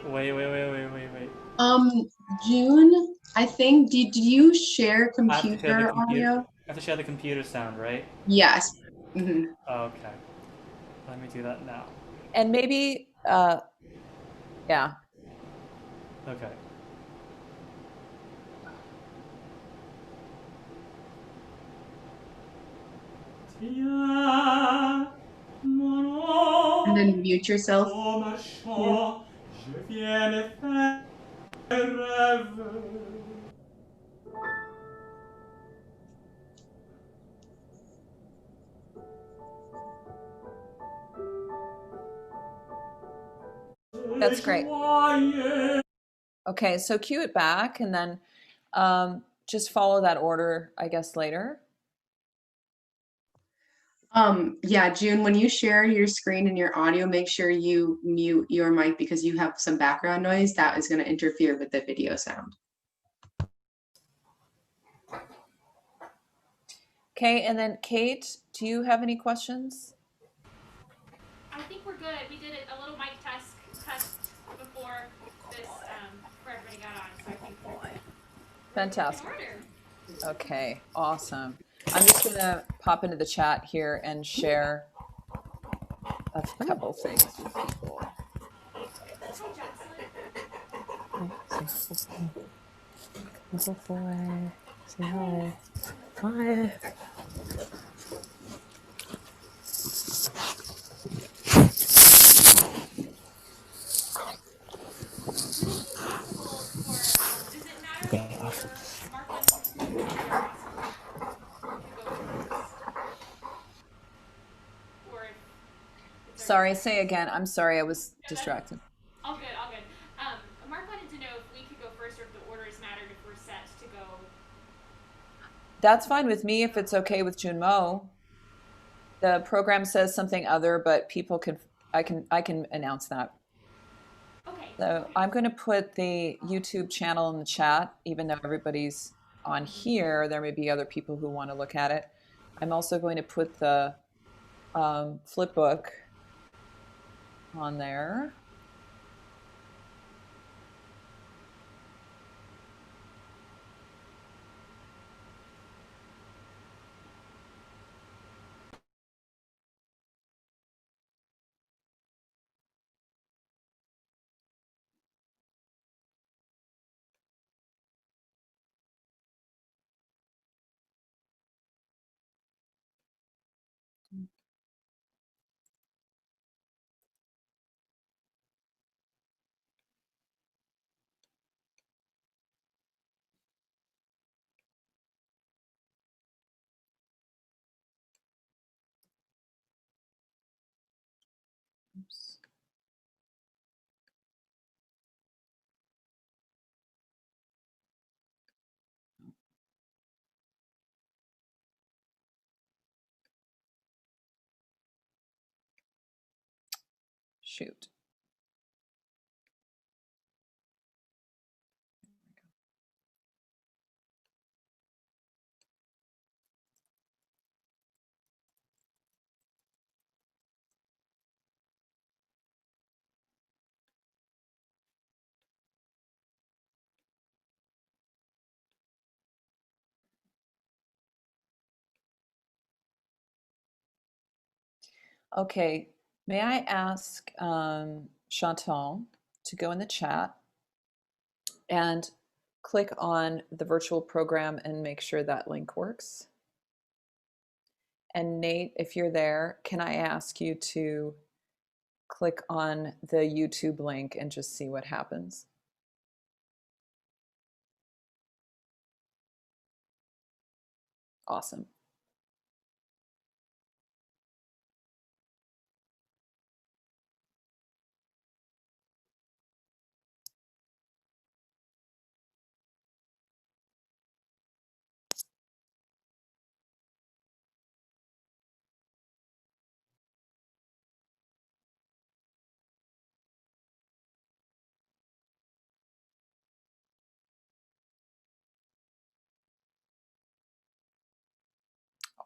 Wait. Um, June, I think, did you share I have to share the computer computer. audio? I have to share the computer sound, right? Yes. Hmm. Okay. Let me do that now. And maybe, yeah. Okay. Tiens, mon And then ange, mute yourself. en Yeah. marchant, je viens faire rêve. That's great. Okay, so cue it back and then just follow that order, I guess, later. Yeah, June, when you share your screen and your audio, make sure you mute your mic because you have some background noise that is going to interfere with the video sound. Okay, and then Kate, do you have any questions? I think we're good. We did a little mic test before this, before everybody got on, so I think we're in Fantastic. order. Okay, awesome. I'm just gonna pop into the chat here and share a couple things with people. Hi, Jocelyn. Little boy, say hi. Hi. Would it be possible for, does it matter what order Mark wanted to do? Or is there a possibility we could go in reverse? Or if it's already Sorry, set? say again. I'm sorry, I was No, that's distracted. all good, all good. Mark wanted to know if we could go first or if the orders mattered if we're set to go. That's fine with me if it's okay with Junmo. The program says something other, but people can I can announce that. Okay, So okay. I'm going to put the YouTube channel in the chat, even though everybody's on here. There may be other people who want to look at it. I'm also going to put the flip book on there. Oops. Shoot. Okay, may I ask Chantal to go in the chat and click on the virtual program and make sure that link works? And Nate, if you're there, can I ask you to click on the YouTube link and just see what happens? Awesome.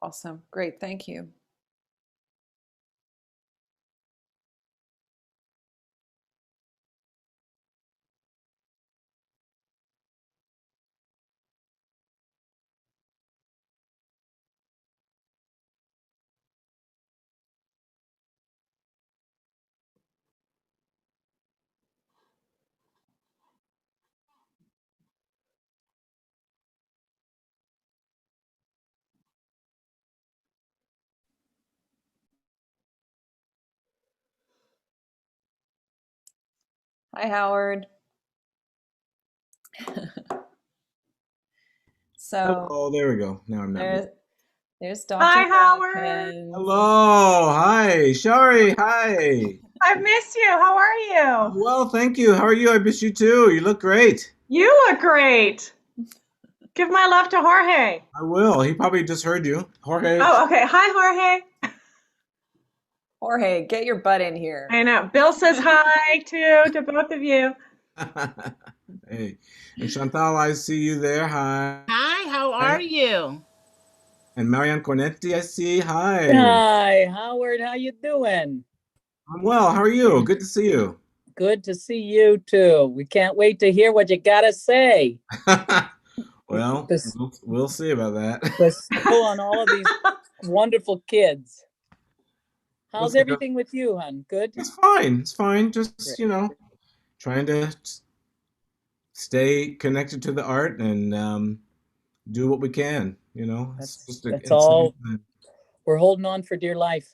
Awesome. Great. Thank you. Hi, Howard. So Oh, there we go. Now I'm not muted. there's Dr. Hi, Howard. Watkins. Hello. Hi. Shari. Hi. I miss you. How are I'm you? well, thank you. How are you? I miss you too. You look great. You look great. Give my love to Jorge. I will. He probably just heard you. Jorge. Oh, okay. Hi, Jorge. Jorge, get your butt in here. I know. Bill says hi too to both of you. Hey. And Chantal, I see you there. Hi. Hi, how are you? And Marianne Cornetti, I see. Hi. Hi, Howard. How you doing? I'm well. How are you? Good to see you. Good to see you too. We can't wait to hear what you gotta say. Well, This- we'll see about that. Bestow on all of these wonderful kids. How's What's going on? everything with you, hon? Good? It's fine. It's fine. Just, Great. you know, trying to stay connected to the art and do what we can, you know. That's all. We're holding on for dear life.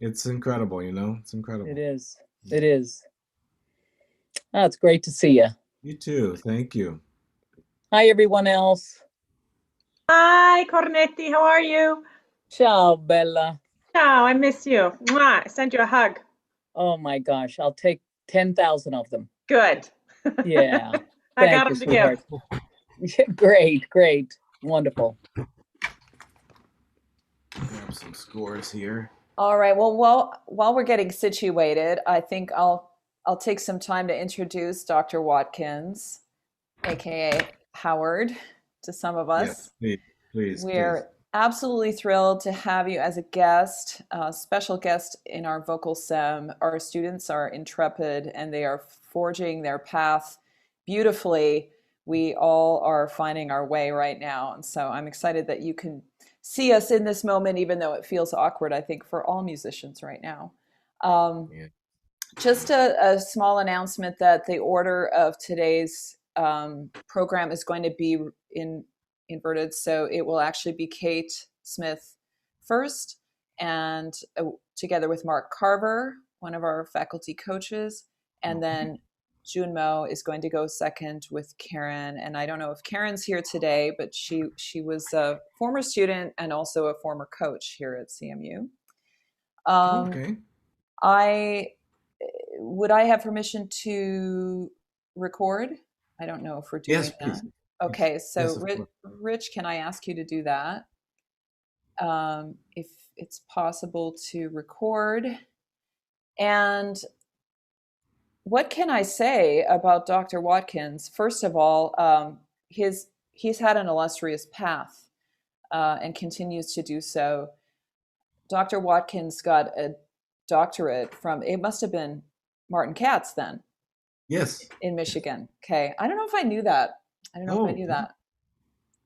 It's incredible, you know. It's incredible. It is. It is. Oh, it's great to see you. You too. Thank you. Hi, everyone else. Hi, Cornetti. How are you? Ciao, Bella. Ciao. I miss you. Mwah. I sent you a hug. Oh my gosh, I'll take 10,000 of them. Good. Yeah. I Thank got you, them to give. sweetheart. Great, great. Wonderful. Grab some scores here. All right. Well, while we're getting situated, I think I'll take some time to introduce Dr. Watkins, aka Howard, to some of us. Yes, please. We're absolutely thrilled to have you as a guest, special guest in our vocal SEM. Our students are intrepid and they are forging their path beautifully. We all are finding our way right now. And so I'm excited that you can see us in this moment, even though it feels awkward, I think, for all musicians right now. Just a small announcement that the order of today's program is going to be inverted. So it will actually be Kate Smith first, and together with Mark Carver, one of our faculty coaches, and then Junmo is going to go second with Karen. And I don't know if Karen's here today, but she was a former student and also a former coach here at CMU. Okay. Would I have permission to record? I don't know if we're doing Yes, please. that. Okay, so Yes, Rich, can I ask you to do that? If it's possible to record. And what can I say about Dr. Watkins? First of all, he's had an illustrious path and continues to do so. Dr. Watkins got a doctorate from, it must have been Martin Katz then. Yes. In Michigan. Okay. I don't know if I knew that. I Okay. that.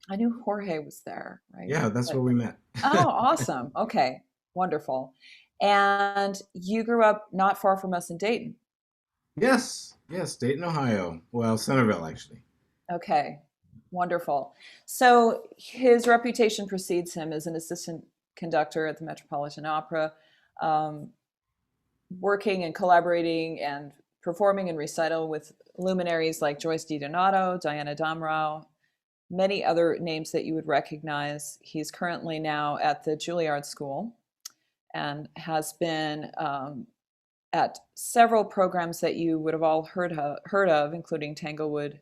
I knew Jorge was there, right? Yeah, that's where we met. Oh, awesome. Okay. Wonderful. And you grew up not far from us in Dayton. Yes, Dayton, Ohio. Well, Centerville, actually. Okay. Wonderful. So his reputation precedes him as an assistant conductor at the Metropolitan Opera, working and collaborating and performing in recital with luminaries like Joyce DiDonato, Diana Damrau, many other names that you would recognize. He's currently now at the Juilliard School and has been at several programs that you would have all heard of, including Tanglewood.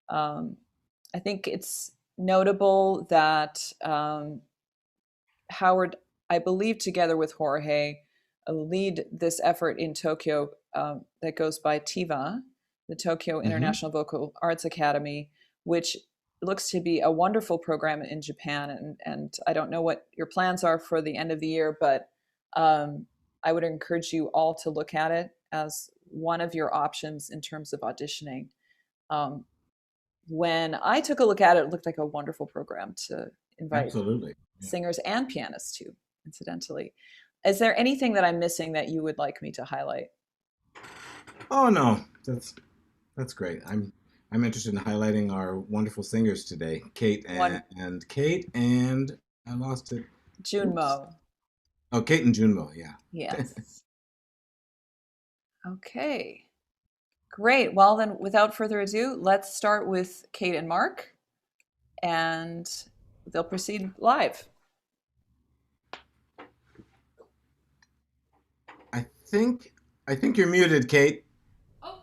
I think it's notable that Howard, I believe together with Jorge, lead this effort in Tokyo that goes by TIVA, the Tokyo International Vocal Arts Academy, which looks to be a wonderful program in Japan. And I don't know what your plans are for the end of the year, but I would encourage you all to look at it as one of your options in terms of auditioning. When I took a look at it, it looked like a wonderful program to invite singers and pianists to, incidentally. Is there anything that I'm missing that you would like me to highlight? Oh no, that's great. I'm interested in highlighting our wonderful singers today, Kate and I lost it. Junmo. Oh, Kate and Junmo, yeah. Yes. Okay. Great. Well, then, without further ado, let's start with Kate and Mark, and they'll proceed live. I think you're muted, Kate. Oh,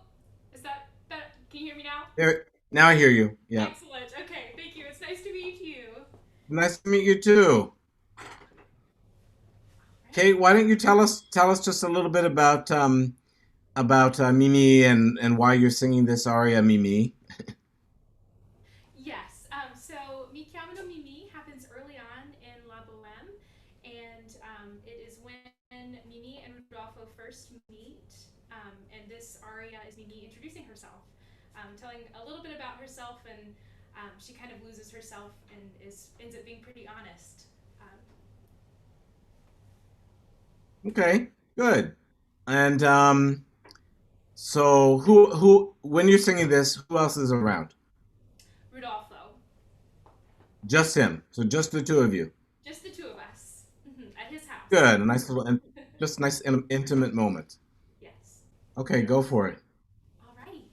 is that? Can you hear me now? There, now I hear you. Yeah. Excellent. Okay, thank you. It's nice to meet you. Nice to meet you too. Kate, why don't you tell us just a little bit about Mimi and why you're singing this aria, Mimi? Yes. So Mi chiamano Mimi happens early on in La Boheme, and it is when Mimi and Rodolfo first meet. And this aria is Mimi introducing herself, telling a little bit about herself, and she kind of loses herself and ends up being pretty honest. Okay, good. And so who when you're singing this, who else is around? Rodolfo. Just him. So just the two of you. Just the two of us at his house. Good. A nice little, just nice intimate moment. Yes. Okay, go for it. Alrighty.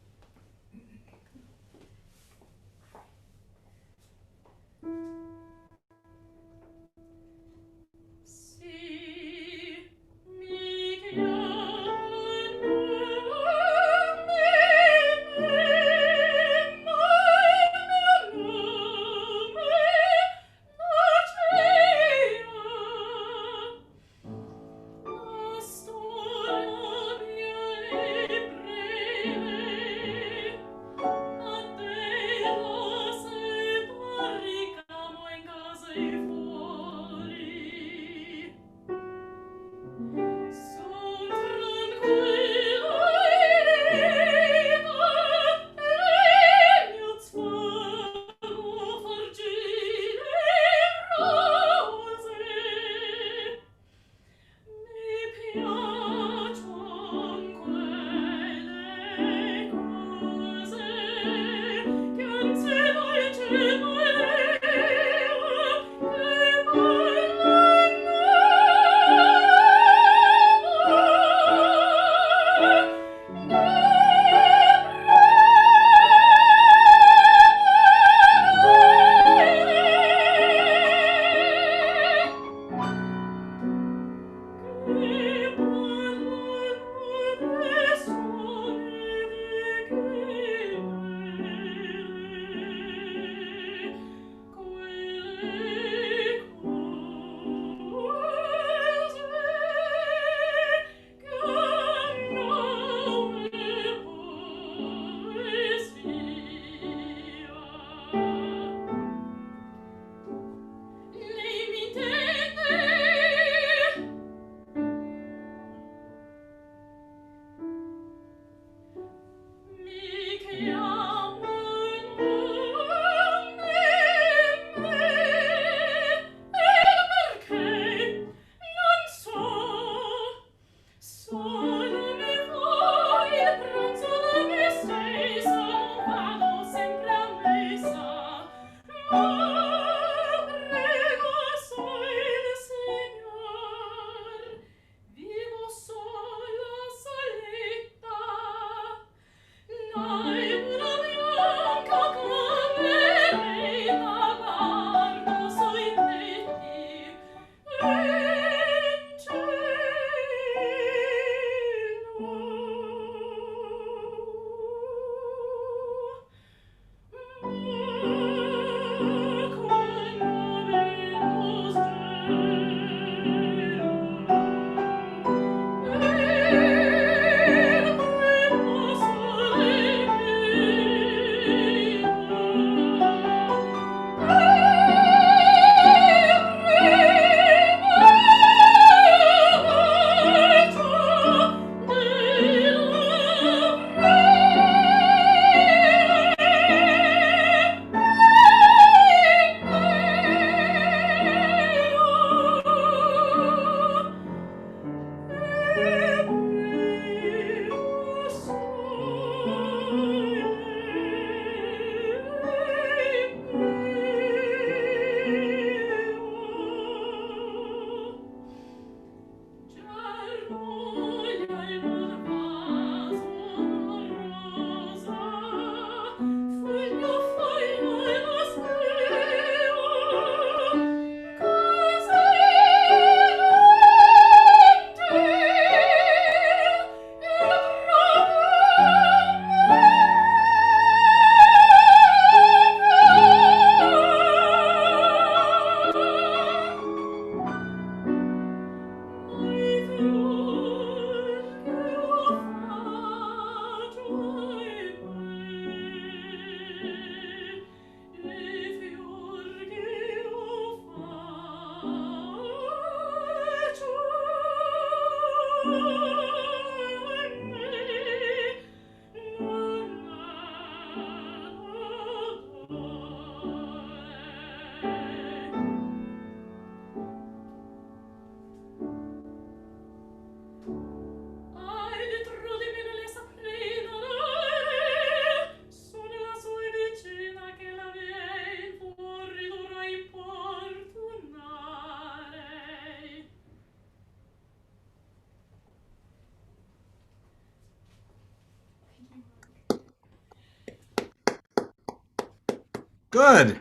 Good.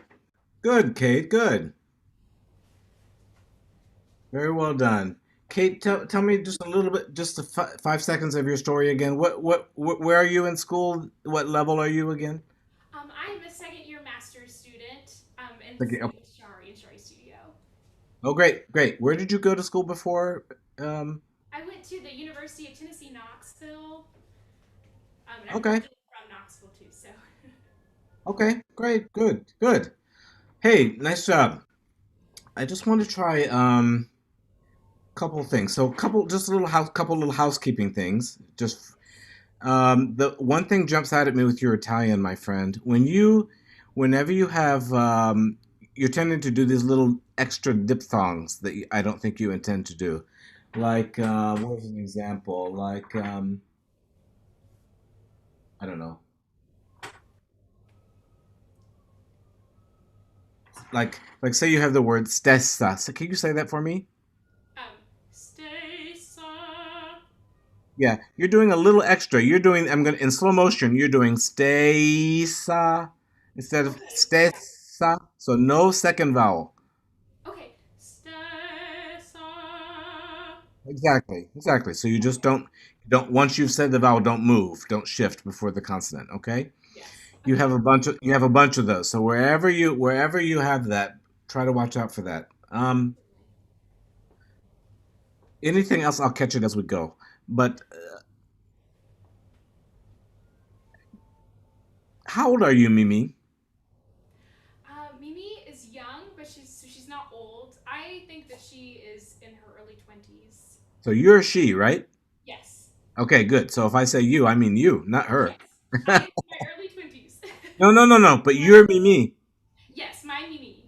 Good, Kate. Good. Very well done. Kate, tell me just a little bit, just 5 seconds of your story again. Where are you in school? What level are you again? I'm a second year master's student in Okay. studying Shari and Shari Studio. Oh, great, great. Where did you go to school before? I went to the University of Tennessee, Knoxville, and I'm Okay, originally from Knoxville too, so. okay, great, good, good. Hey, nice job. I just want to try couple of things. So, just a couple little housekeeping things. Just the one thing jumps out at me with your Italian, my friend. Whenever you have, you're tending to do these little extra diphthongs that I don't think you intend to do. Like, what was an example? Like, I don't know. Like, say you have the word stessa. So can you say that for me? Stay sa. Yeah, you're doing a little extra. I'm gonna, in slow motion, you're doing stessa instead of Okay. stessa. So no second vowel. Okay. Stay sa. Exactly, exactly. So you just Okay. once you've said the vowel, don't move, don't shift before the consonant, okay? Yes. You Okay. have a bunch of those. So wherever you have that, try to watch out for that. Anything else, I'll catch it as we go. But how old are you, Mimi? Mimi is young, but she's not old. I think that she is in her early 20s. So you're a she, right? Yes. Okay, good. So if I say you, I mean you, not her. Yes. I'm in my early 20s. No, no, no, no. But you're Mimi. Yes, my Mimi.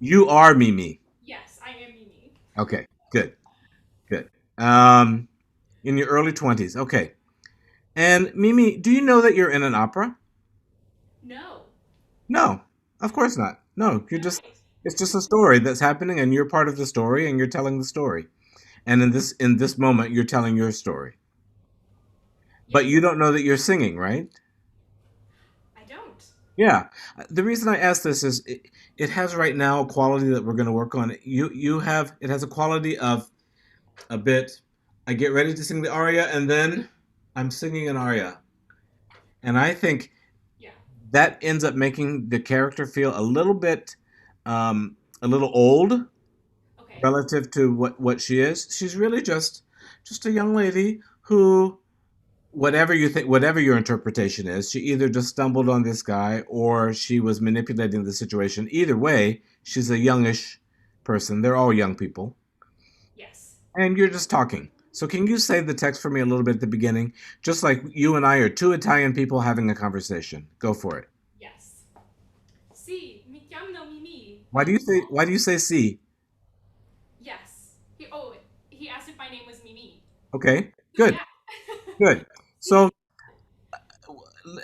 You are Mimi. Yes, I am Mimi. Okay, good, good. Um, in your early 20s. Okay. And Mimi, do you know that you're in an opera? No. No, of course not. No, Right. it's just a story that's happening and you're part of the story and you're telling the story. And in this moment, you're telling your story. But Yes. you don't know that you're singing, right? I don't. Yeah. The reason I ask this is it has right now a quality that we're going to work on. It has a quality of a bit. I get ready to sing the aria and then I'm singing an aria. And I think Yeah. that ends up making the character feel a little old Okay. relative to what she is. She's really just a young lady who whatever your interpretation is, she either just stumbled on this guy or she was manipulating the situation. Either way, she's a youngish person. They're all young people. Yes. And you're just talking. So can you say the text for me a little bit at the beginning? Just like you and I are two Italian people having a conversation. Go for it. Yes. Sì, mi chiamano Mimi. Why do you say si? Yes. He asked if my name was Mimi. Okay. So Good. yeah. Good. Sì. So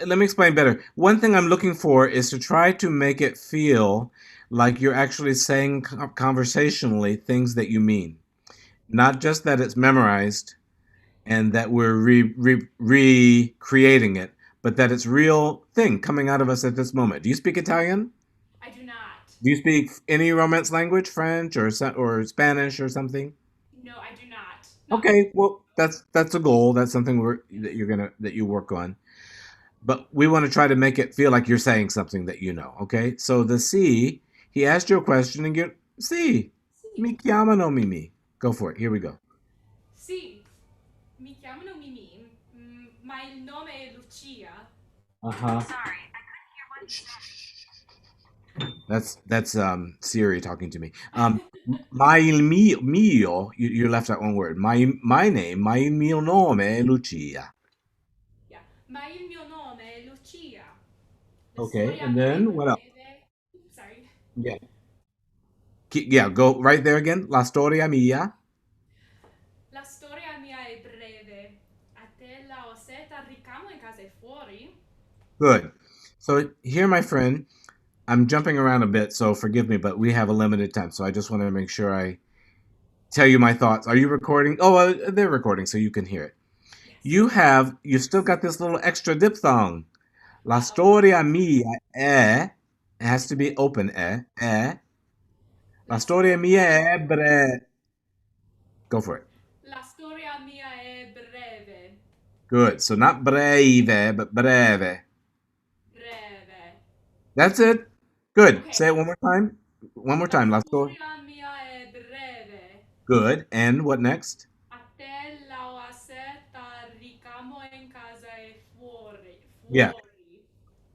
let me explain better. One thing I'm looking for is to try to make it feel like you're actually saying conversationally things that you mean, not just that it's memorized and that we're recreating it, but that it's real thing coming out of us at this moment. Do you speak Italian? I do not. Do you speak any Romance language, French or Spanish or something? No, I do not. Not. Okay, well that's a goal. That's something that you work on. But we want to try to make it feel like you're saying something that you know. Okay, so the C, he asked you a question and you C, Sì. mi chiamano Mimi. Go for it. Here we go. Sì. Mi chiamano Mimi, ma il nome è Lucia. Uh-huh. That's Siri talking to me. My mio, you left out one word. My name, my mio nome è Lucia. Yeah. Ma il mio nome è Lucia. La Okay, storia and mia è then what else? breve. Sorry. Yeah. Yeah, go right there again. La storia mia. La storia mia è breve. A te la osetta ricamo in casa e fuori. Good. So here, my friend, I'm jumping around a bit, so forgive me, but we have a limited time, so I just want to make sure I tell you my thoughts. Are you recording? Oh, they're recording, so you can hear it. Yes. You've still got this little extra diphthong. La Uh-oh. storia mia è, It has to be open, La storia mia è breve. Go for it. La storia mia è breve. Good. So not breve, but breve. Breve. That's it. Good. Okay. Say it one more time. One more time. La storia. Storia mia è breve. Good. And what next? A te la seta ricamo in casa e fuori. Yeah.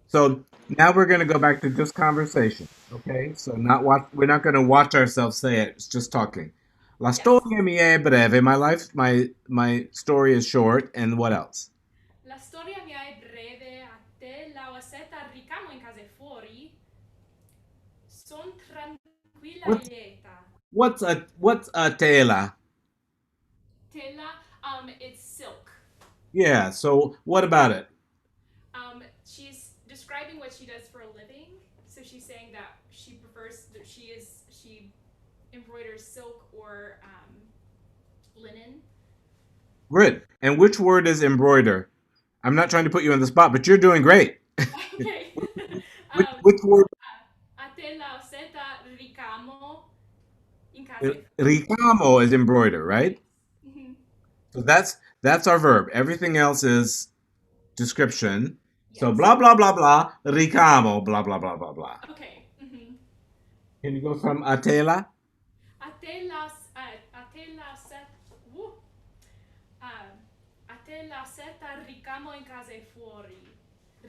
So now we're going to go back to just conversation. Okay. So we're not going to watch ourselves say it. It's just talking. La storia mia è breve. My story is short. And what else? La storia mia è breve. A te la seta ricamo in casa e fuori. Son tranquilla e lieta. What's a tela? Tela, it's silk. Yeah. So what about it? She's describing what she does for a living. So she's saying that she prefers that she embroiders silk or linen. Good. And which word is embroider? I'm not trying to put you on the spot, but you're doing great. Okay. Which word? A te la seta ricamo in casa. Ricamo is embroider, right? Mm-hmm. So that's our verb. Everything else is description. Yes. So blah blah blah blah. Ricamo blah blah blah blah blah. Okay. Mm-hmm. Can you go from a tela? A te la seta. A te la seta ricamo in casa e fuori.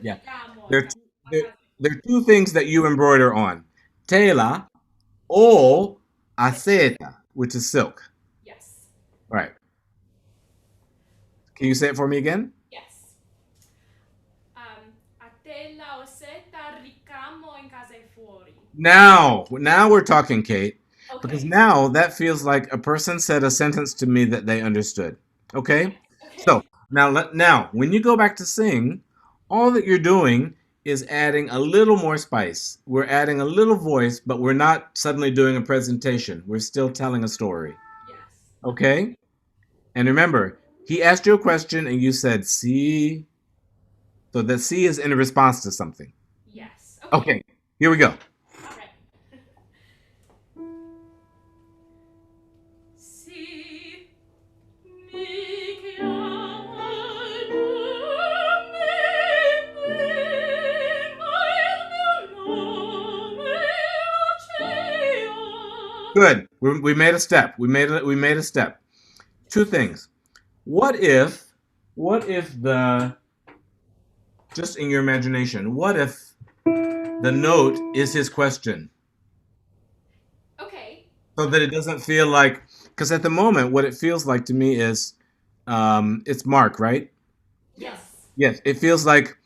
Yeah. Ricamo There in are casa there are two things that you embroider on. Tela or a seta, which is silk. Yes. Right. Can you say it for me again? Yes. A te la seta ricamo in casa e fuori. Now we're talking, Kate. Okay. Because now that feels like a person said a sentence to me that they understood. Okay? Okay. So now when you go back to sing, all that you're doing is adding a little more spice. We're adding a little voice, but we're not suddenly doing a presentation. We're still telling a story. Yes. Okay? And remember, he asked you a question and you said "sí." So the "sí" is in response to something. Yes. Okay, here we go. All right. Si mi chiama il nome, Good. We made a step. We made a step. Two things. What if the just in your imagination, what if the note is his question? Okay. So that it doesn't feel like, because at the moment, what it feels like to me is, it's Mark, right? Yes. Yes. It feels like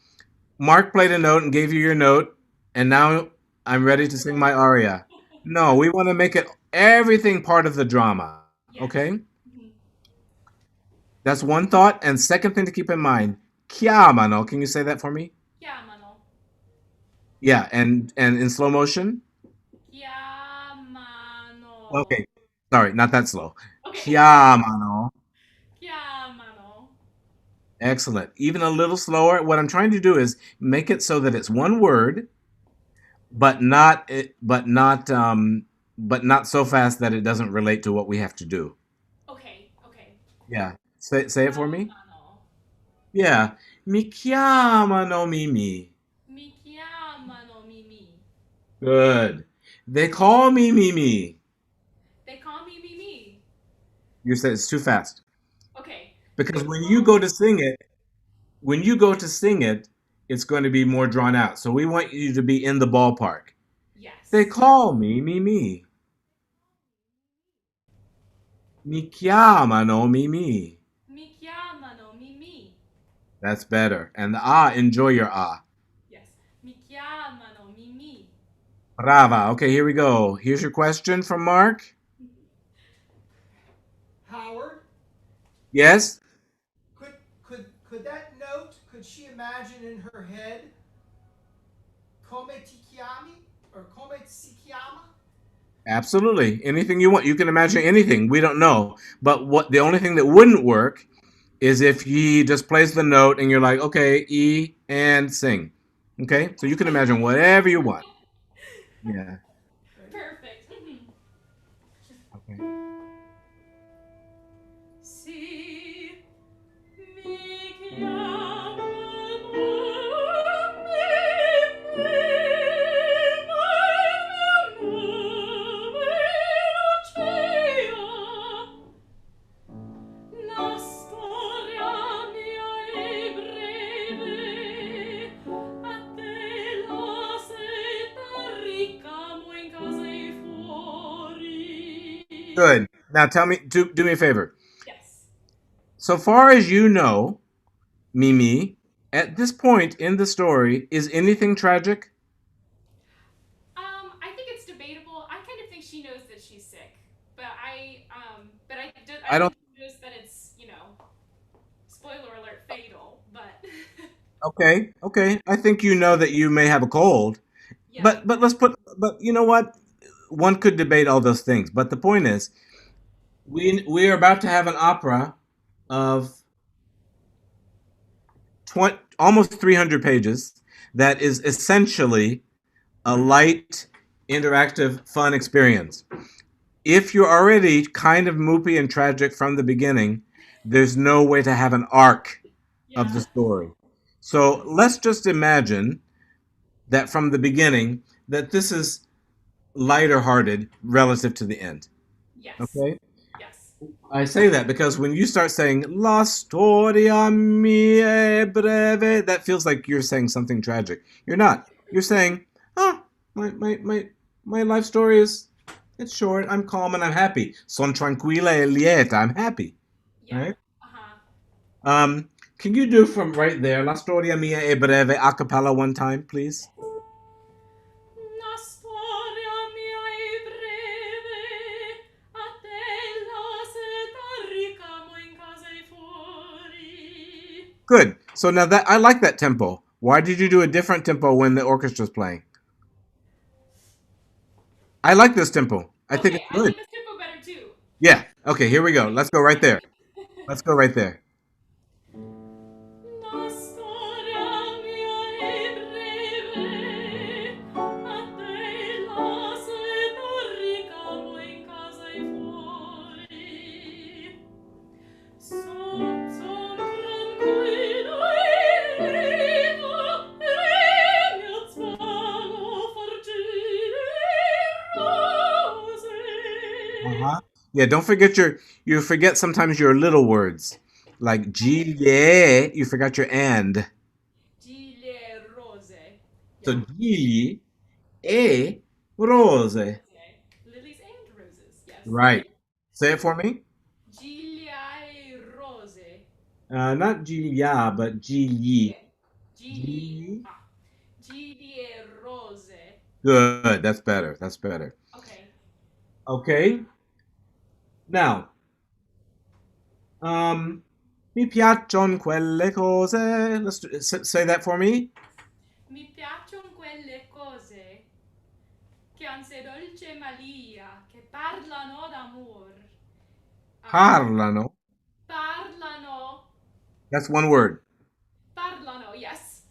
Mark played a note and gave you your note, and now I'm ready to sing my aria. No, we want to make it everything part of the drama. Yes. Okay? Mm-hmm. That's one thought. And second thing to keep in mind, chiamano. Can you say that for me? Chiamano. Yeah, and in slow motion? Chiamano. Okay. Sorry, not that slow. Okay. Chiamano. Chiamano. Excellent. Even a little slower. What I'm trying to do is make it so that it's one word, but not so fast that it doesn't relate to what we have to do. Okay. Okay. Yeah. Say it for me. Chiamano. Yeah. Mi chiamano Mimi. Mi chiamano Mimi. Good. They call me Mimi. They call me Mimi. You said it's too fast. Okay. Because when you go to sing it, it's going to be more drawn out. So we want you to be in the ballpark. Yes. They call me Mimi. Mi chiamano Mimi. Mi chiamano Mimi. That's better. And the enjoy your Yes. Mi chiamano Mimi. Brava. Okay, here we go. Here's your question from Mark. Howard, Yes? could that note, could she imagine in her head come ti chiami or come si chiama? Absolutely. Anything you want. You can imagine anything. We don't know. But the only thing that wouldn't work is if he just plays the note and you're like, okay, E and sing. Okay? So you can imagine whatever you want. Yeah. Perfect. Mhm. Okay. Si mi chiamano la storia mia è breve, a te la seta ricamo in casa e fuori. Good. Now tell me, do me a favor. Yes. So far as you know, Mimi, at this point in the story, is anything tragic? I think it's debatable. I kind of think she knows that she's sick, but I I don't don't. think she knows that it's, spoiler alert, fatal. But Okay, okay. I think you know that you may have a cold, yeah, but let's put. But you know what? One could debate all those things, but the point is, we are about to have an opera of 20, almost 300 pages that is essentially a light, interactive, fun experience. If you're already kind of moopy and tragic from the beginning, there's no way to have an arc of the yeah, story. So let's just imagine that from the beginning that this is lighter hearted relative to the end. yes, Okay? yes, I say that because when you start saying La storia mia è breve, that feels like you're saying something tragic. You're not. You're saying, ah, my life story is it's short, I'm calm and I'm happy. Son tranquilla e lieta, I'm happy. yeah. Right? Uh huh. Can you do from right there, La storia mia è breve a cappella one time, please? La storia mia è breve, a te la seta ricamo in casa e fuori. Good. So now that I like that tempo. Why did you do a different tempo when the orchestra's playing? I like this tempo. I think Okay, it's I good. like this tempo better too. Yeah. Okay, here we go. Let's go right there. Let's go right there. La storia mia è breve, a te la seta ricamo in casa e fuori. Son tranquillo e lieto, e mio zelo farcire rose. Uh-huh. Yeah, don't forget you forget sometimes your little words. Like G yeah, you forgot your and. Gile rose. So Yeah. Gigli e rose. Lilies and roses. Yes. Right. Say it for me. Gigliae rose. Not Giglia, but Gigli. Gilie. Gili. Gigli. Ah. Gilie rose. Good. That's better. That's better. Okay. Okay. Now, mi piacciono quelle cose. Say that for me. Mi piacciono quelle cose che anse dolce malia, che parlano d'amor. Parlano. Parlano. That's one word. Parlano, yes.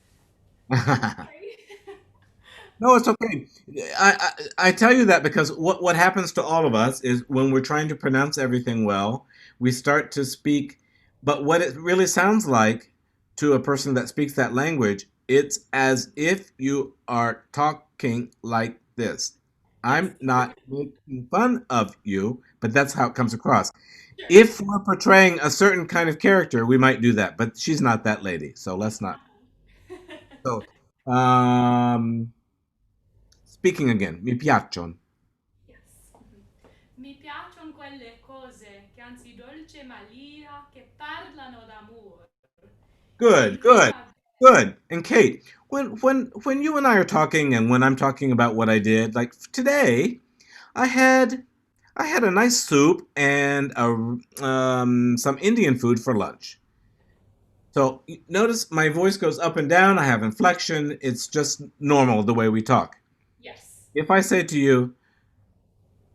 No, Sorry. it's okay. I tell you that because what happens to all of us is when we're trying to pronounce everything well, we start to speak, but what it really sounds like to a person that speaks that language, it's as if you are talking like this. Yes. I'm not making fun of you, but that's how it comes across. Sure. If we're portraying a certain kind of character, we might do that, but she's not that lady, so let's not. So, um, speaking again, mi piacciono. Yes. Mi piacciono quelle cose che anzi dolce malia, che parlano d'amor. Good, Di good, vita. good. And Kate, when you and I are talking, and when I'm talking about what I did, like today, I had I had a nice soup and some Indian food for lunch. So notice my voice goes up and down. I have inflection. It's just normal the way we talk. Yes. If I say to you,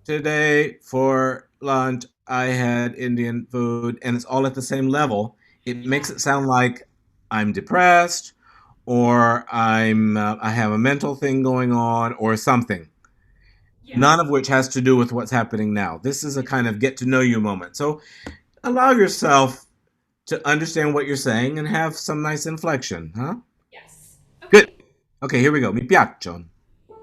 today for lunch, I had Indian food, and it's all at the same level, it makes Yeah. it sound like I'm depressed or I have a mental thing going on or something. Yeah. none of which has to do with what's happening now. This is a kind of get to know you moment. So allow yourself to understand what you're saying and have some nice inflection, huh? Yes. Good. Okay. Okay, here we go. Mi piacciono. Mi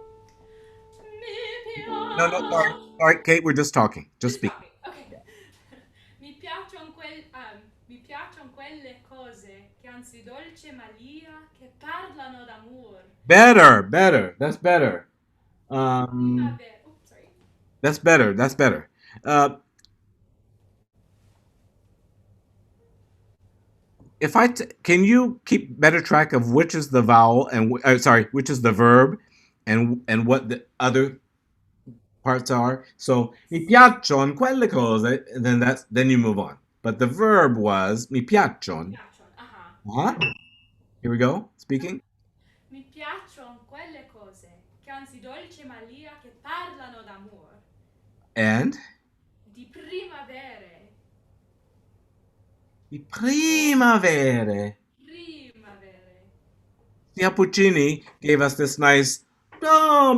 No, no, sorry. piace. Sorry, Kate, we're just talking. Just Just speak. talking. Okay. Mi piacciono quelle cose che anzi dolce Malia che parlano d'amor. Better. That's better. Sorry. That's better. That's better. Uh, can you keep better track of which is the vowel and sorry, which is the verb, and what the other parts are? So mi piacciono quelle cose, and then you move on. But the verb was mi piacciono. Uh-huh. Huh? Here we go. Speaking. Mi piacciono quelle cose che anzi dolce Malia che parlano d'amor. And Di primavere. di primavere. Primavere. Sia Puccini gave us this nice,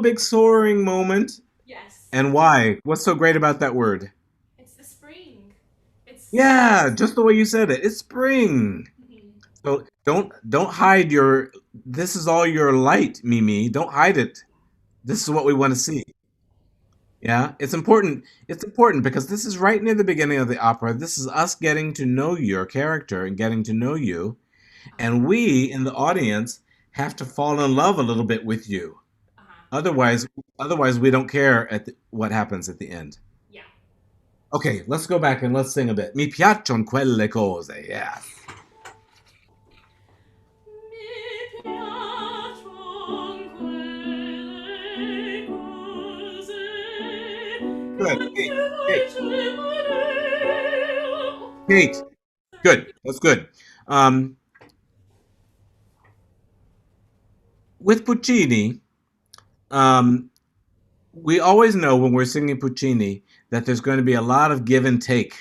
big soaring moment. Yes. And why? What's so great about that word? It's the spring. Yeah, just the way you said it. It's spring. Mhm. So don't hide your. This is all your light, Mimi. Don't hide it. This is what we want to see. Yeah, it's important. It's important because this is right near the beginning of the opera. This is us getting to know your character and getting to know you, and we in the audience have to fall in love a little bit with you. Uh-huh. Otherwise, we don't care what happens at the end. Yeah. Okay, let's go back and let's sing a bit. Mi piacciono quelle cose. Yeah. Mi piacciono quelle cose Good. che Kate. dolce Maria. Kate. Good. That's good. With Puccini, um, we always know when we're singing Puccini that there's going to be a lot of give and take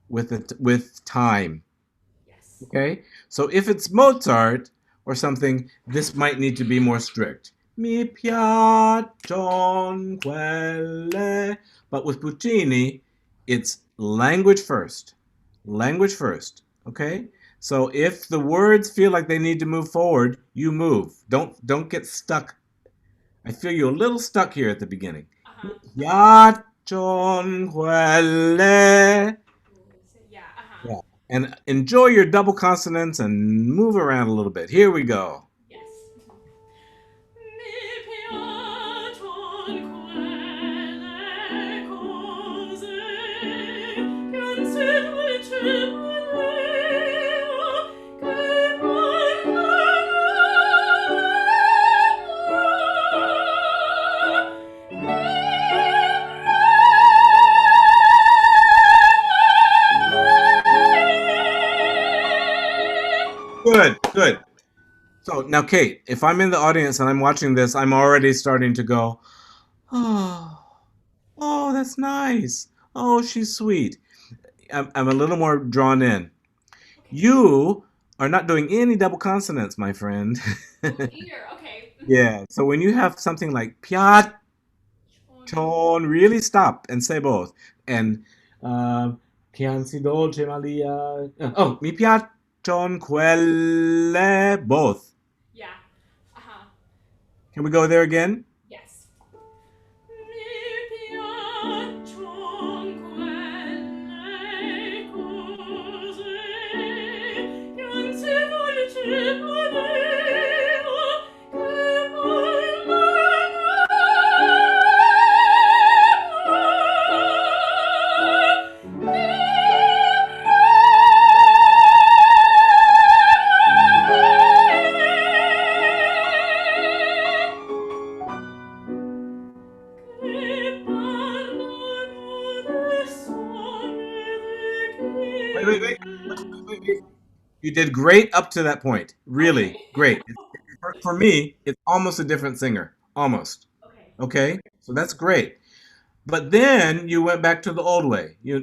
with time. Yes. Okay? So if it's Mozart or something, this might need to be more strict. Mi piacciono quelle. But with Puccini, it's language first. Language first. Okay? So if the words feel like they need to move forward, you move. Don't get stuck. I feel you a little stuck here at the beginning. Uh-huh. Piacciono quelle. Yeah, uh-huh. Yeah. And enjoy your double consonants and move around a little bit. Here we go. Yes. Mi piacciono quelle cose che anzi dolce Maria che Good, good. So now, Kate, if I'm in the audience and I'm watching this, I'm already starting to go, oh, oh, that's nice. Oh, she's sweet. I'm a little more drawn in. You are not doing any double consonants, my friend. Here, okay. Yeah. So when you have something like piacciono, really stop and say both. And che anzi dolce Maria. Oh, mi piacciono quelle both. Yeah. Uh-huh. Can we go there again? Yes. Mi piacciono quelle cose che anzi dolce Maria che Wait. You did great up to that point. Really Okay. great. For me, it's almost a different singer. Almost. Okay. Okay? So that's great. But then you went back to the old way. Yeah.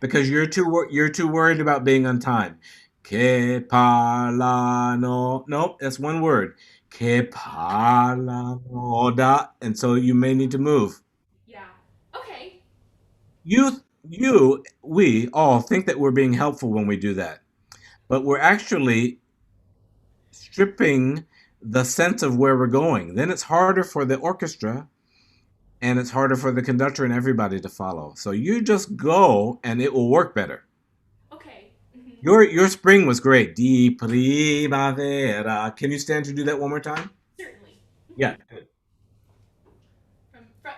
Because you're too worried about being on time. Que parlano. Nope, that's one word. Que parlano da. And so you may need to move. Yeah. we all think that we're being helpful when we do that, but we're actually stripping the sense of where we're going. Then it's harder for the orchestra and it's harder for the conductor and everybody to follow. So you just go and it will work better. Okay. Mm-hmm. Your spring was great. Di primavera. Can you stand to do that one more time? Certainly. Yeah. Good.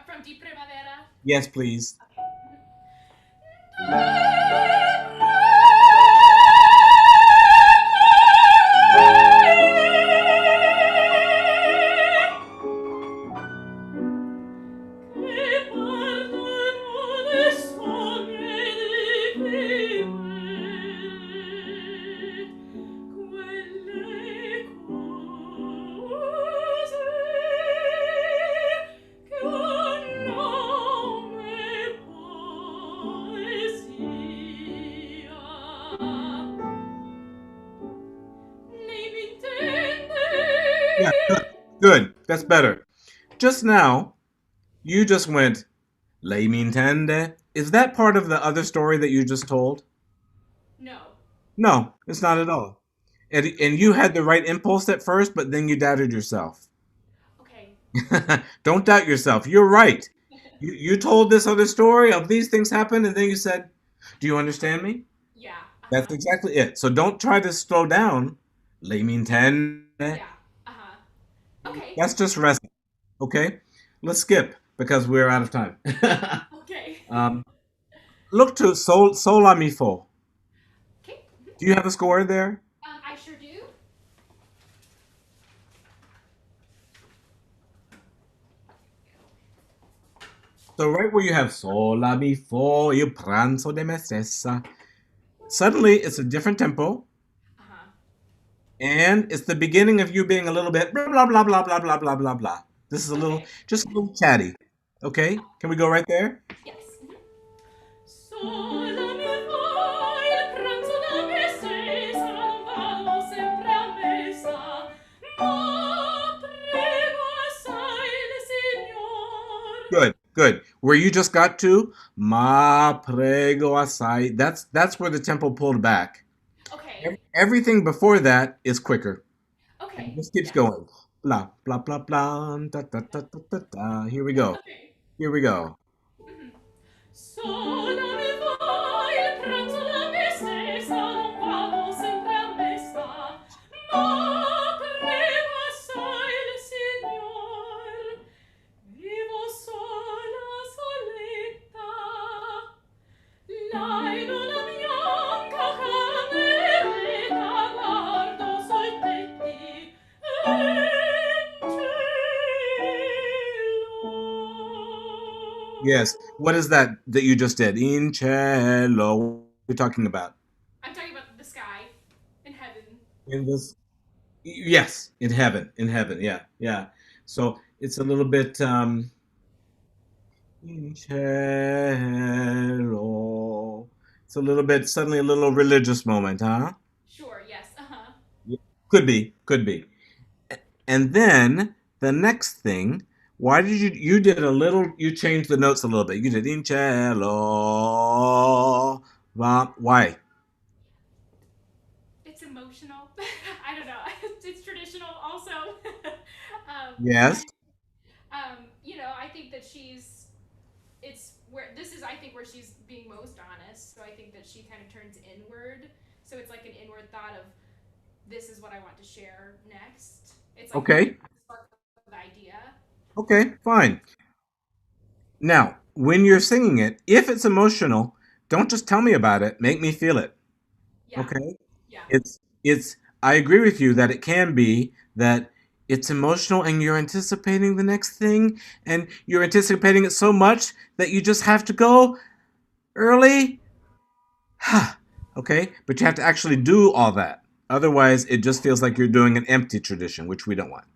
From Di Primavera. Yes, please. Yeah, good. Good. That's better. Just now, you just went, lei mi intende. Is that part of the other story that you just told? No. No, it's not at all. And you had the right impulse at first, but then you doubted yourself. Okay. Don't doubt yourself. You're right. You told this other story of these things happened, and then you said, do you understand me? Yeah. That's exactly it. So don't try to slow down. Lei mi intende. Yeah. Okay. That's just resting. Okay? Let's skip because we're out of time. Okay. Look to sol la mi fo. Okay. Do you have a score there? I sure do. So right where you have sol la mi fo, io pranzo de me stessa. Suddenly it's a different tempo, Uh-huh. and it's the beginning of you being a little bit blah blah blah blah blah blah blah blah blah. This is a little, Okay. just a little chatty. Okay, can we go right there? Yes. Sola mi fa il pranzo da me stessa, non vado sempre a messa, ma prego assai il Signor. Good, good. Where you just got to, ma prego assai. That's where the tempo pulled back. Okay. Everything before that is quicker. And Okay. it just keeps Yes. going. Blah blah blah blah. Da, da, da, da, da, da. Here we go. Okay. Here we go. Sola mi fa il pranzo da me stessa, non vado sempre a messa, ma prego assai il Signor. Vivo sola, soletta, là in una bianca cameretta, guardo sui tetti e in cielo. Yes. What is that you just did? In cello. What are you talking about? I'm talking about the sky in heaven. In this. Yes, in heaven. In heaven. Yeah, yeah. So it's a little bit in cello. It's a little bit suddenly a little religious moment, huh? Sure, yes, uh-huh. Yeah. Could be, could be. And then the next thing, why did you did a little, you changed the notes a little bit. You did in cello. Why? It's emotional. I don't know. It's traditional also. Yes. I think that I think where she's being most honest. So I think that she kind of turns inward. So it's like an inward thought of, this is what I want to share next. It's like Okay. spark of idea. Okay, fine. Now, when you're singing it, if it's emotional, don't just tell me about it. Make me feel it. Yeah. Okay? Yeah. It's I agree with you that it can be that it's emotional and you're anticipating the next thing and you're anticipating it so much that you just have to go early. Okay? But you have to actually do all that. Otherwise, it just feels like you're doing an empty tradition, which we don't want.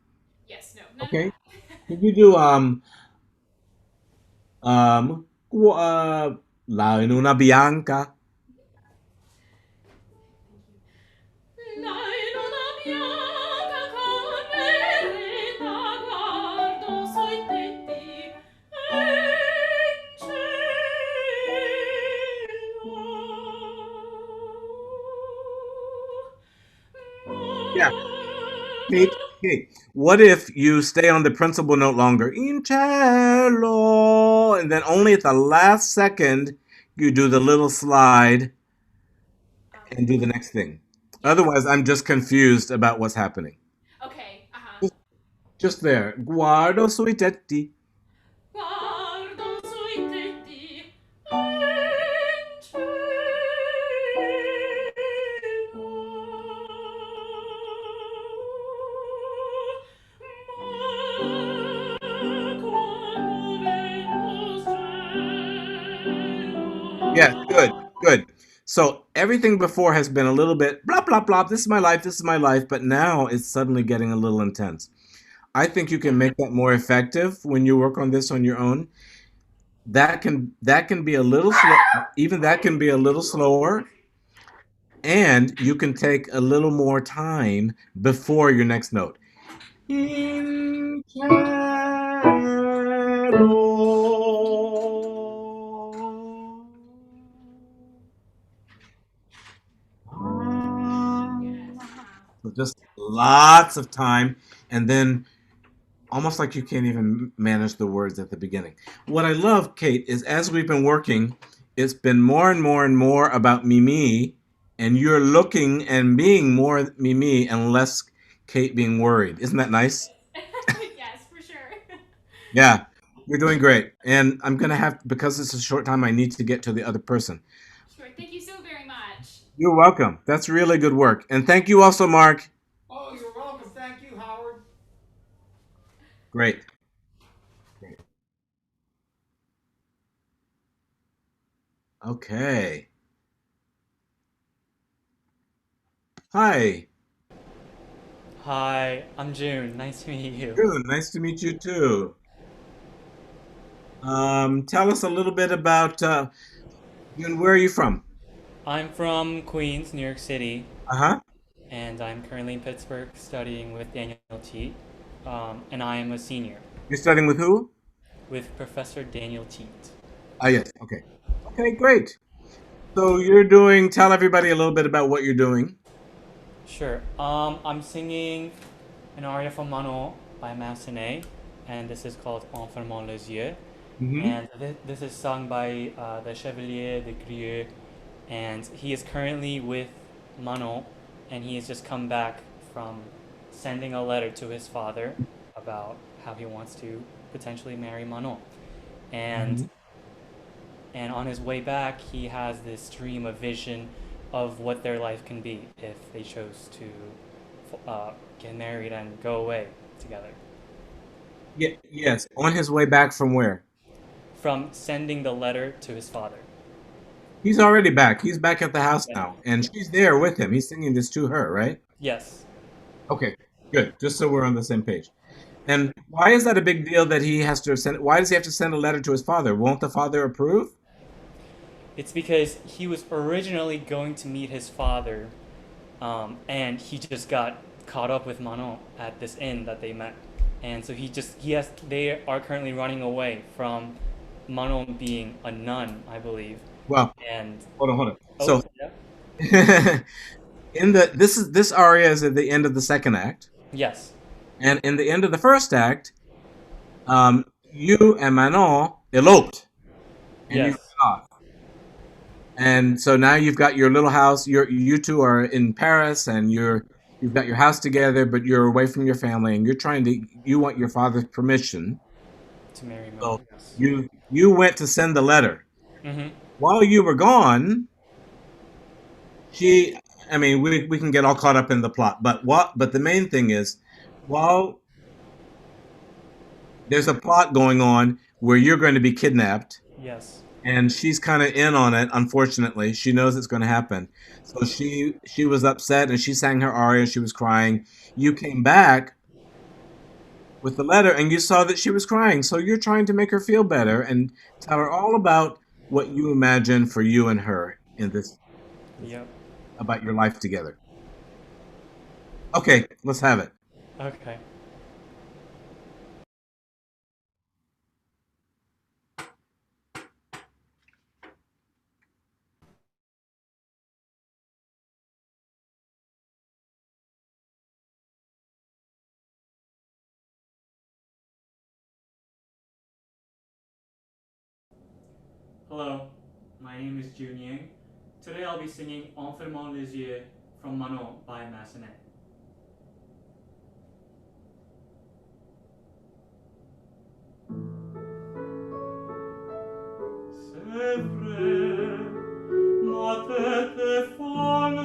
Yes, no, none Okay? of that. Can you do La in una bianca? Là in una bianca cameretta, guardo sui tetti e in Kate, Kate, what if you stay on the principal note longer? In cello, and then only at the last second you do the little slide and do the next thing. Yes. Otherwise, I'm just confused about what's happening. Okay. Just there. Guardo sui tetti. Guardo sui tetti in Yes, good, good. So everything before has been a little bit blah blah blah. This is my life. This is my life. But now it's suddenly getting a little intense. I think you can make that more effective when you work on this on your own. That can be a little slow. Even that can be a little slower, and you can take a little more time before your next note. In so just lots of time, and then almost like you can't even manage the words at the beginning. What I love, Kate, is as we've been working, it's been more and more and more about Mimi, and you're looking and being more Mimi and less Kate being worried. Isn't that nice? Yes, for sure. Yeah, you're doing great. And I'm going to have, because it's a short time, I need to get to the other person. Sure. Thank you so very much. You're welcome. That's really good work. And thank you also, Mark. Oh, you're welcome. Thank you, Howard. Great. Great. Okay. Hi. Hi, I'm June. Nice to meet you. Good. Nice to meet you too. Tell us a little bit about and where are you from? I'm from Queens, New York City, Uh-huh. and I'm currently in Pittsburgh studying with Daniel Teet, and I am a senior You're studying with who? with Professor Daniel Teet. Ah, yes. Okay. Okay, great. So you're doing, tell everybody a little bit about what you're doing. Sure. I'm singing an aria from Manon by Massenet, and this is called En fermant les yeux. Mm-hmm. And this is sung by the Chevalier de Grieux, and he is currently with Manon, and he has just come back from sending a letter to his father about how he wants to potentially marry Manon. And Mm-hmm. and on his way back, he has this dream, a vision of what their life can be if they chose to get married and go away together. Yeah, yes. On his way back from where? From sending the letter to his father. He's already back. He's back at the house Yeah. now, and she's there with him. He's singing this to her, right? Yes. Okay, good. Just so we're on the same page. And why is that a big deal that he has to send? Why does he have to send a letter to his father? Won't the father approve? It's because he was originally going to meet his father, and he just got caught up with Manon at this inn that they met, and so they are currently running away from Manon being a nun, I believe, Well, and hold on. oh So yeah, in the this aria is at the end of the second act, yes, and in the end of the first act, you and Manon eloped, and you yes, ran off. And so now you've got your little house. You two are in Paris, and you've got your house together, but you're away from your family, and you want your father's permission. to marry So Manon, yes, you went to send the letter. mm-hmm. While you were gone, she, I mean, we can get all caught up in the plot, but the main thing is, while there's a plot going on where you're going to be kidnapped, Yes, and she's kind of in on it. Unfortunately, she knows it's going to happen, so she was upset and she sang her aria. She was crying. You came back with the letter and you saw that she was crying, so you're trying to make her feel better and tell her all about what you imagine for you and her in this yep, about your life together. Okay, let's have it. okay. Hello, my name is Jun Yang. Today I'll be singing En fermant les yeux from Manon by Massenet. C'est vrai, ma tête est folle,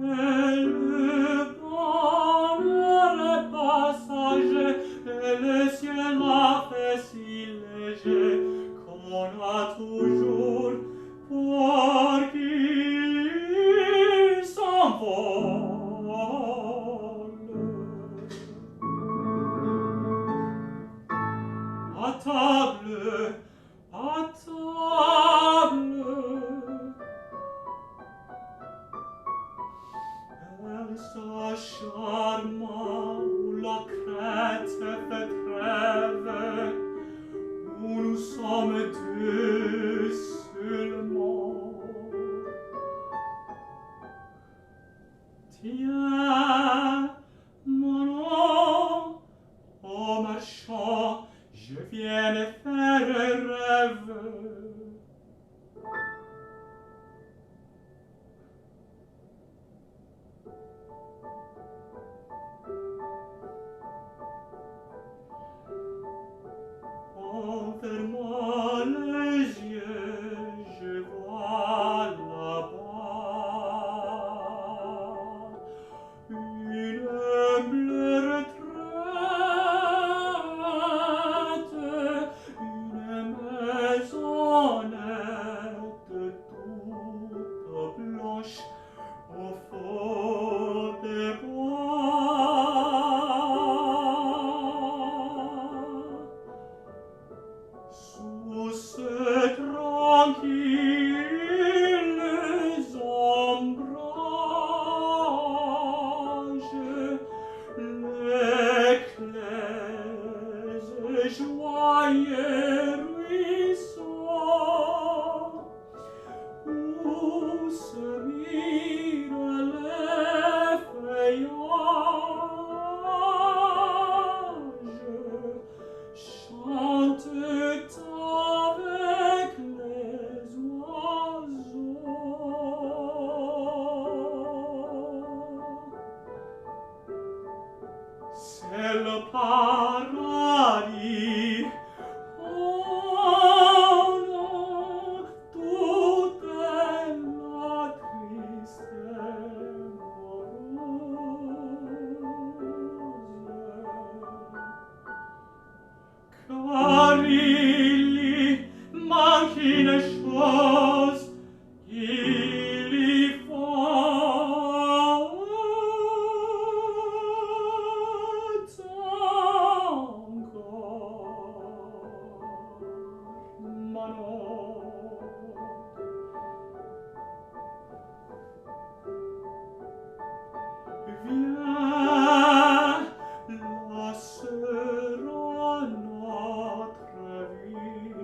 mais le bonheur est passager et le ciel m'a fait si léger qu'on a toujours peur qu'il s'envole. À table, à table, elle s'acharma où la crête fait trêve, où nous sommes deux seulement. Tiens, mon nom, en marchant, je viens de faire un rêve. En fermant les yeux, je vois là-bas une bleue retraite, une maisonnette toute blanche au fond des bois. Sous ce tranquille ombrage, l'éclaise joyeux ruisseau, où se mirent les feuillages, chante avec les oiseaux. C'est le paradis. Oh non, tout est la tristesse morose. Car il y manque une chose, il y faut encore, Manon. Viens, là sera notre vie,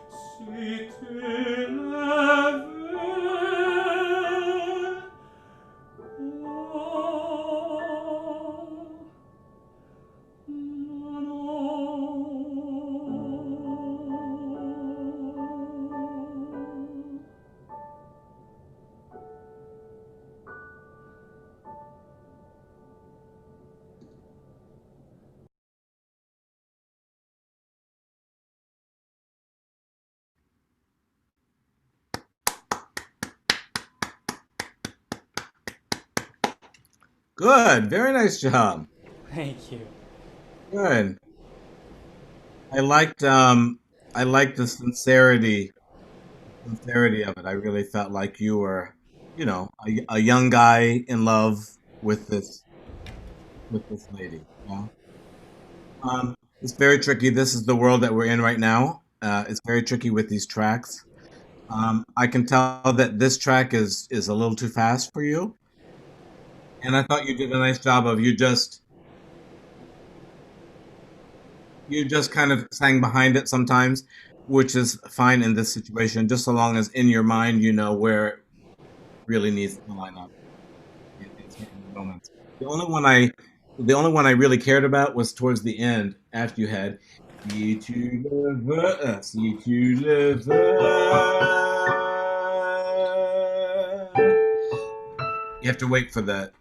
si tu le veux. Oh, Manon. Good. Very nice job. Thank you. Good. I liked the sincerity of it. I really felt like you were, a young guy in love with this lady. Yeah. It's very tricky. This is the world that we're in right now. It's very tricky with these tracks. I can tell that this track is a little too fast for you, and I thought you did a nice job of you just kind of sang behind it sometimes, which is fine in this situation, just so long as in your mind you know where it really needs to line up in certain moments. The only one I really cared about was towards the end after you had Si tu le veux, si tu le veux. You have to wait for the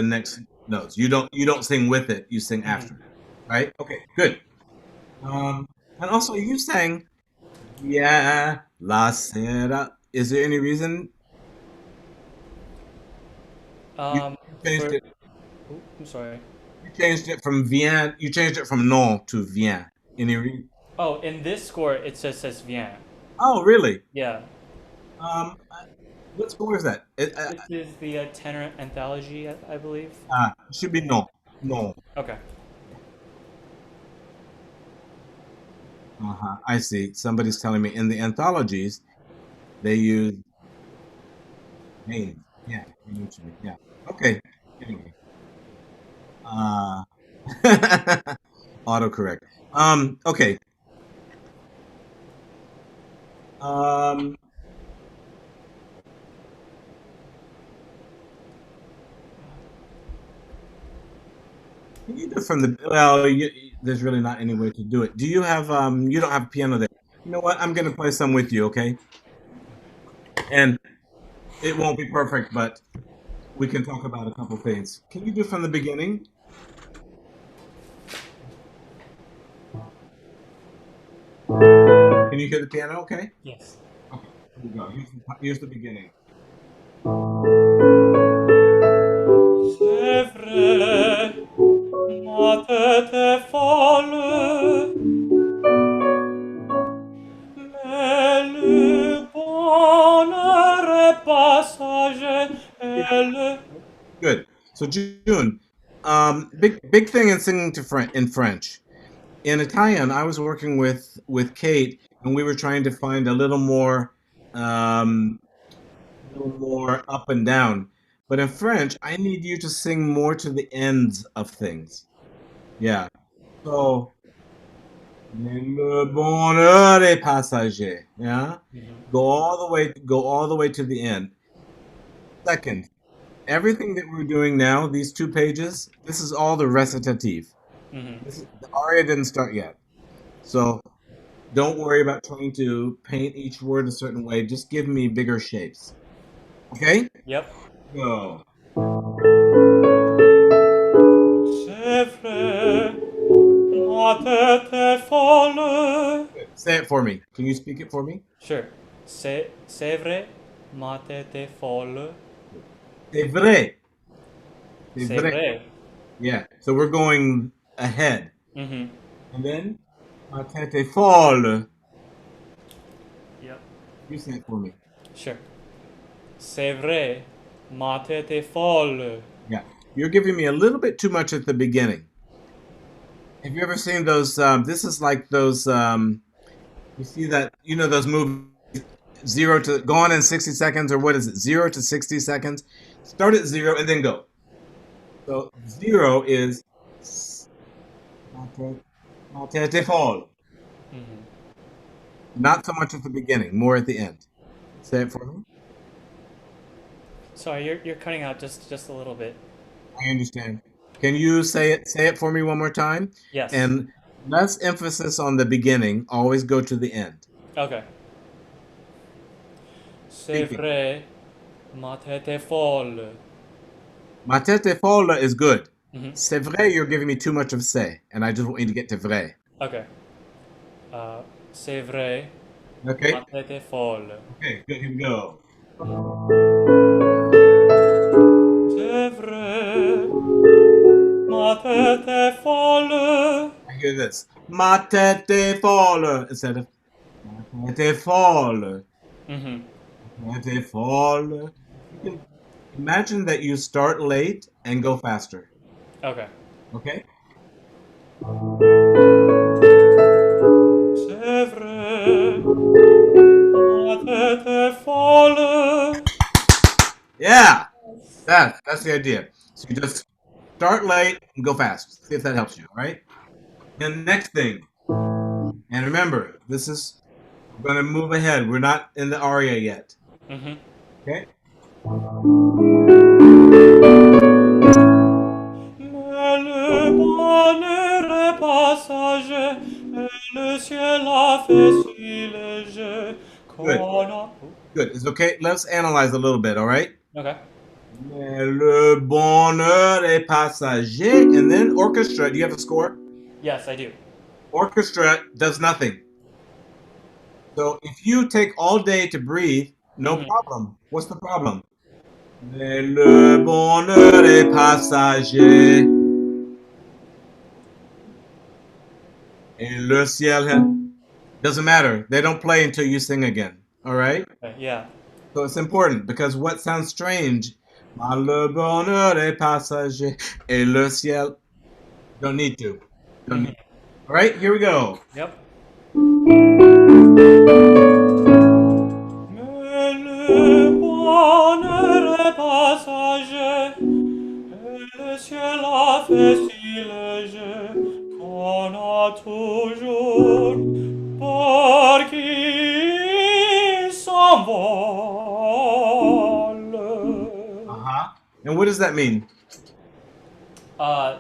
next notes. You don't sing with it. You sing after it, right? Okay, good. And also you sang yeah la sera. Is there any reason you changed For it? I'm sorry. You changed it from vient. You changed it from non to vient. Any reason? Oh, in this score it just says vient. Oh, really? Yeah. Um, what score is that? This is the tenor anthology, I believe. It should be non. Non. Okay. Uh-huh. I see. Somebody's telling me in the anthologies they use names. Yeah, I know what you mean. Yeah. Okay. Anyway. Uh autocorrect. Okay. Um can you do from the well, there's really not any way to do it. Do you have you don't have a piano there. You know what? I'm gonna play some with you, okay? And it won't be perfect, but we can talk about a couple things. Can you do from the beginning? Can you hear the piano okay? Yes. Okay, here we go. Here's the beginning. C'est vrai, ma tête est folle, mais le bonheur est passager et le... Good. So June, big thing in singing in French. In Italian, I was working with Kate, and we were trying to find a little more up and down. But in French, I need you to sing more to the ends of things. Yeah. So, le bonheur est passager. Yeah. Go all the way to the end. Second, everything that we're doing now, these 2 pages, this is all the recitative. The aria didn't start yet. So don't worry about trying to paint each word a certain way. Just give me bigger shapes. Okay? Yep. Go. C'est vrai, ma tête est folle. Say it for me. Can you speak it for me? Sure. C'est vrai, ma tête est folle. C'est vrai. C'est C'est vrai. vrai. Yeah. So we're going ahead. Mm-hmm. And then, ma tête est folle. Yep. You say it for me. Sure. C'est vrai, ma tête est folle. Yeah. You're giving me a little bit too much at the beginning. Have you ever seen those? This is like those. You see that? You know those movies, zero to gone in 60 seconds, or what is it? 0 to 60 seconds. Start at 0 and then go. So 0 is ma tête est folle. Not so much at the beginning, more at the end. Say it for me. Sorry, you're cutting out just a little bit. I understand. Can you say it for me one more time? Yes. And less emphasis on the beginning. Always go to the end. Okay. C'est vrai, ma tête est folle. Ma tête est folle is good. Mm-hmm. C'est vrai, you're giving me too much of c'est, and I just want you to get to vrai. Okay. C'est vrai, Okay. ma tête est folle. Okay, good. Here we go. C'est vrai, ma tête est folle. I hear this. Ma tête est folle instead of ma tête est folle. Mm-hmm. Ma tête est folle. You can imagine that you start late and go faster. Okay. Okay? C'est vrai, ma tête est folle. Yeah, that's the idea. So you just start late and go fast. See if that helps you. All right. Then next thing, and remember, we're gonna move ahead. We're not in the aria yet. Mm-hmm. Okay. Mais le bonheur est passager et Good. It's okay. Let's analyze a little bit, all right? Okay. Mais le bonheur est passager. And then orchestra. Do you have a score? Yes, I do. Orchestra does nothing. So if you take all day to breathe, no Mhm. problem. What's the problem? Mais le bonheur est passager. Et le ciel doesn't matter. They don't play until you sing again. All right? Okay, yeah. So it's important because what sounds strange, "Mais le bonheur est passager et le ciel." Don't need to. Don't Mhm. need. All right, here we go. Yep. Mais le bonheur est passager, et le ciel a fait si léger qu'on a toujours peur qu'il s'envole. Uh-huh. And what does that mean?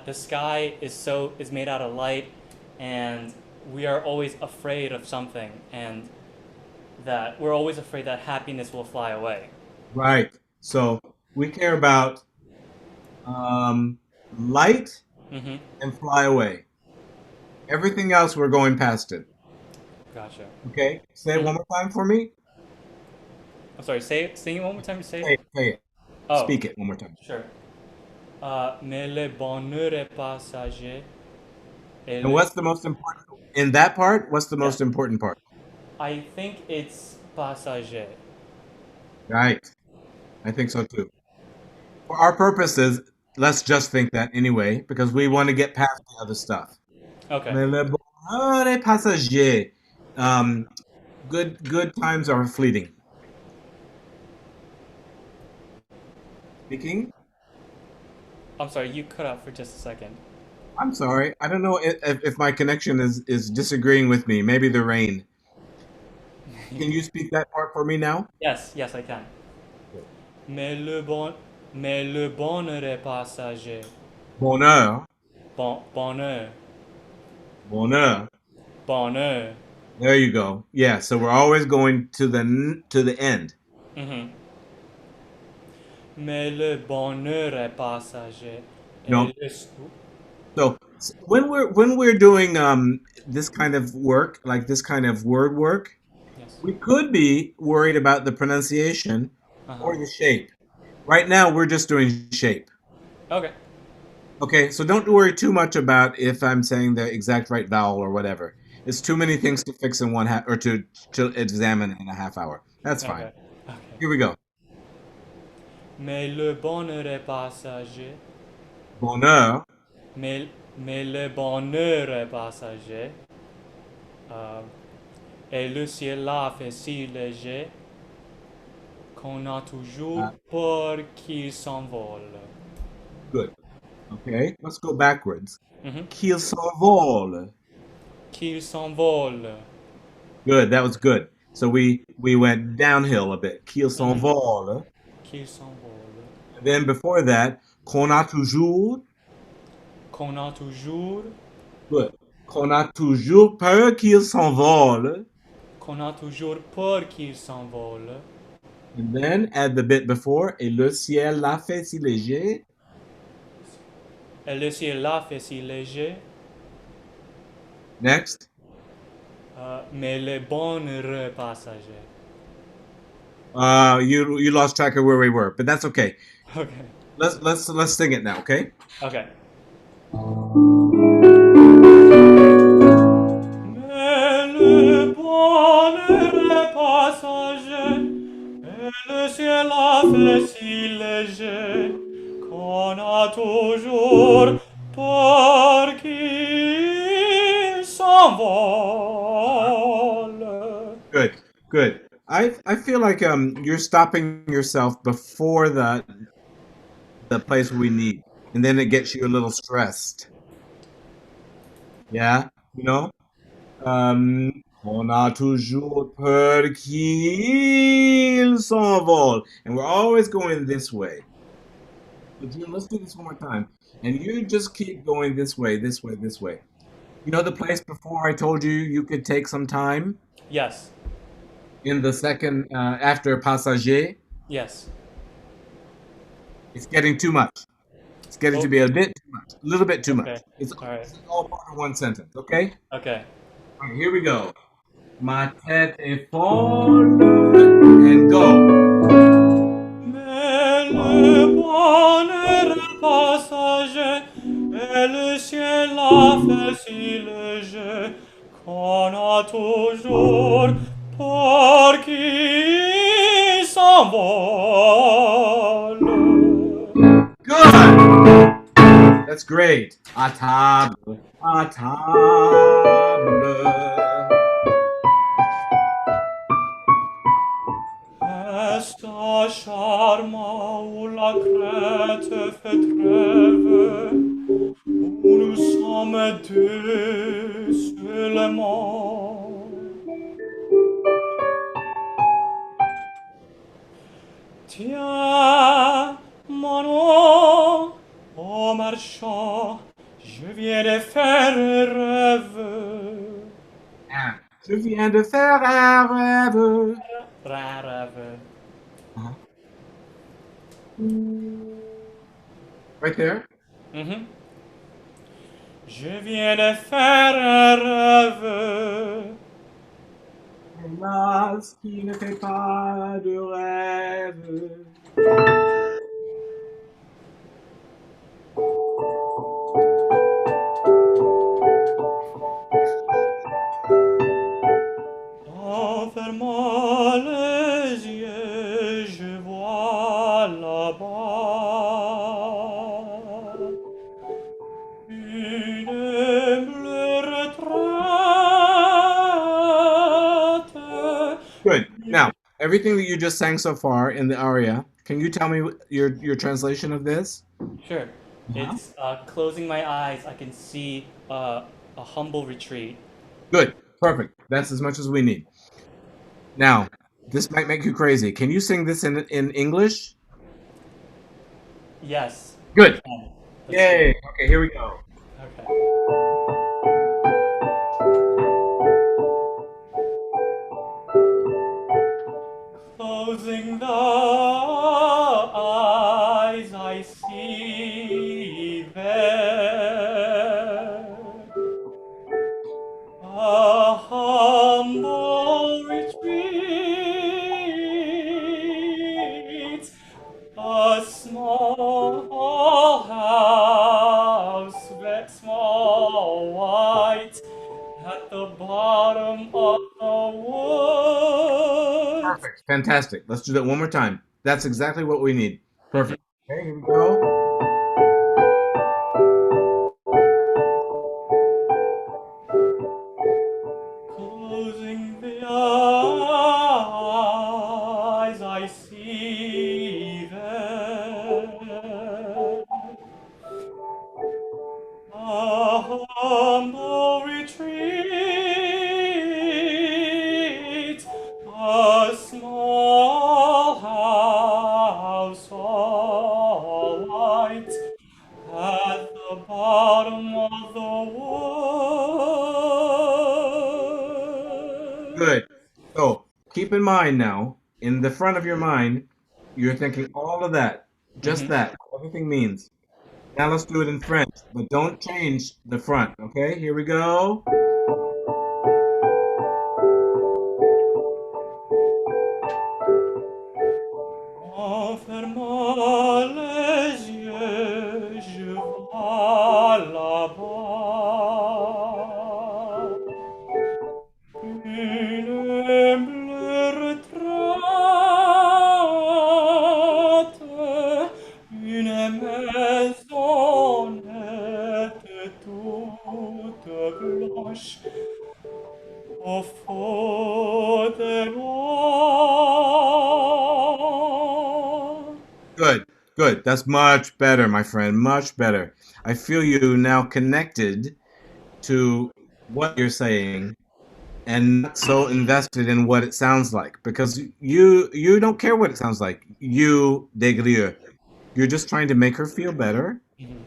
The sky is made out of light, and we are always afraid of something, and that we're always afraid that happiness will fly away. Right. So we care about light Mm-hmm. and fly away. Everything else, we're going past it. Gotcha. Okay? Say it Mhm. one more time for me. I'm sorry. Sing it one more time. You say Say it. it. Say it. Oh, Speak it one more time. sure. Mais le bonheur est passager. Et And le, what's the most important in that part? What's the yeah, most important part? I think it's passager. Right. I think so too. For our purposes, let's just think that anyway, because we want to get past the other stuff. Okay. Mais le bonheur est passager. Um, good times are fleeting. Speaking. I'm sorry. You cut out for just a second. I'm sorry. I don't know if my connection is disagreeing with me. Maybe the rain. Can you speak that part for me now? Yes, yes, I can. Mais mais le bonheur est passager. Bonheur. Bonheur, Bonheur. bonheur. There you go. Yeah. So we're always going to the end. Mhm. Mais le bonheur est passager. No. Et le... So when we're doing this kind of work, like this kind of word work, Yes. we could be worried about the pronunciation Uh-huh. or the shape. Right now, we're just doing shape. Okay. Okay, so don't worry too much about if I'm saying the exact right vowel or whatever. It's too many things to fix in one half or to examine in a half hour. That's fine. Okay. Okay. Here we go. Mais le bonheur est passager. Bonheur. Mais, mais le bonheur est passager. Euh, et le ciel là fait si léger qu'on a toujours Uh, peur qu'il s'envole. good. Okay, let's go backwards. Mhm. Qu'il s'envole. Qu'il s'envole. Good. That was good. So we went downhill a bit. Qu'il Mhm. s'envole. Qu'il s'envole. And then before that, qu'on a toujours. Qu'on a toujours. Good. Qu'on a toujours peur qu'il s'envole. Qu'on a toujours peur qu'il s'envole. And then add the bit before. Et le ciel l'a fait si léger. Et le ciel là fait si léger. Next. Mais le bonheur est passager. You lost track of where we were, but that's okay. Okay. Let's sing it now, okay? Okay. Mais le bonheur est passager, et le ciel a fait si léger, qu'on a toujours peur qu'il s'envole. Good, good. I feel like you're stopping yourself before the place we need, and then it gets you a little stressed. Yeah, you know. On a toujours peur qu'il s'envole, and we're always going this way. But let's do this one more time, and you just keep going this way, this way, this way. You know the place before I told you you could take some time? Yes. in the second after passager. Yes. It's getting too much. It's getting to Oh, be a bit too much, a little bit too much. okay. It's All right. this is all part of one sentence, okay? Okay. All right, here we go. Ma tête est folle and go. Mais le bonheur passager et le ciel a fait si léger qu'on a toujours peur qu'il s'envole. Good. That's great. À table. À table. Est charmant où la crête fait trêve, où nous sommes deux seulement. Tiens, mon nom, en marchant, je viens de faire un rêve. Ah, je viens de faire un rêve. Un rêve. Uh-huh. Right there. Mhm. Je viens de faire un rêve. Hélas, qui ne fait pas de rêve. En fermant les yeux, je vois là-bas une bleue retraite. Good. Now, everything that you just sang so far in the aria, can you tell me your translation of this? Sure. Uh-huh. It's closing my eyes, I can see a humble retreat. Good. Perfect. That's as much as we need. Now, this might make you crazy. Can you sing this in English? Yes, I Good. can. Let's do Yay. it. Okay, here we go. Okay. Closing the eyes, I see there a humble retreat, a small house, small white, at the bottom of the wood. Perfect. Fantastic. Let's do that one more time. That's exactly what we need. Mhm. Perfect. Okay, here we go. Closing the eyes, I see there a humble retreat, a small house all white at the bottom of the wood. Good. So keep in mind now, in the front of your mind, you're thinking all of that. Just Mhm. that. Everything means. Now let's do it in French, but don't change the front. Okay, here we go. En fermant les yeux, je vois là-bas une bleue retraite, une maisonnette toute blanche au fond des bois. Good. Good. That's much better, my friend. Much better. I feel you now connected to what you're saying and not so invested in what it sounds like because you don't care what it sounds like. You Degrieux. You're just trying to make her feel better Mhm.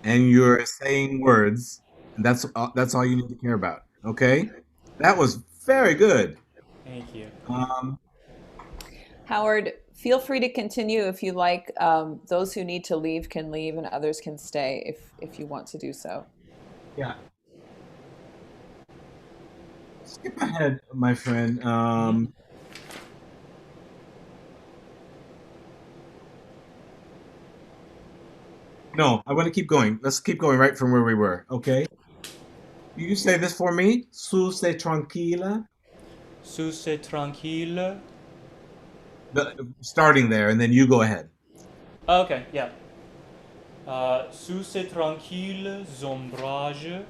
and you're saying words. And that's all you need to care about. Okay? That was very good. Thank you. Um, Howard, feel free to continue if you like. Those who need to leave can leave, and others can stay if you want to do so. yeah. Skip ahead, my friend. Mhm. No, I want to keep going. Let's keep going right from where we were. Okay. You say this for me. Su se tranquila. Sous tranquille. Starting there, and then you go ahead. Okay, yeah. Sous ces tranquilles ombrages,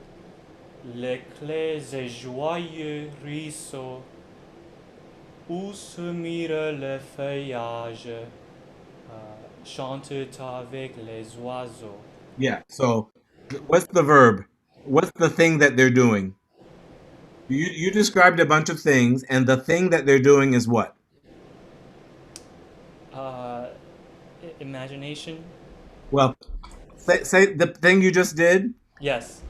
les clés et joyeux ruisseaux, où se mire le feuillage, chantent avec les oiseaux. Yeah. So, what's the verb? What's the thing that they're doing? You described a bunch of things, and the thing that they're doing is what? Uh, imagination? Well, say the thing you just did Yes.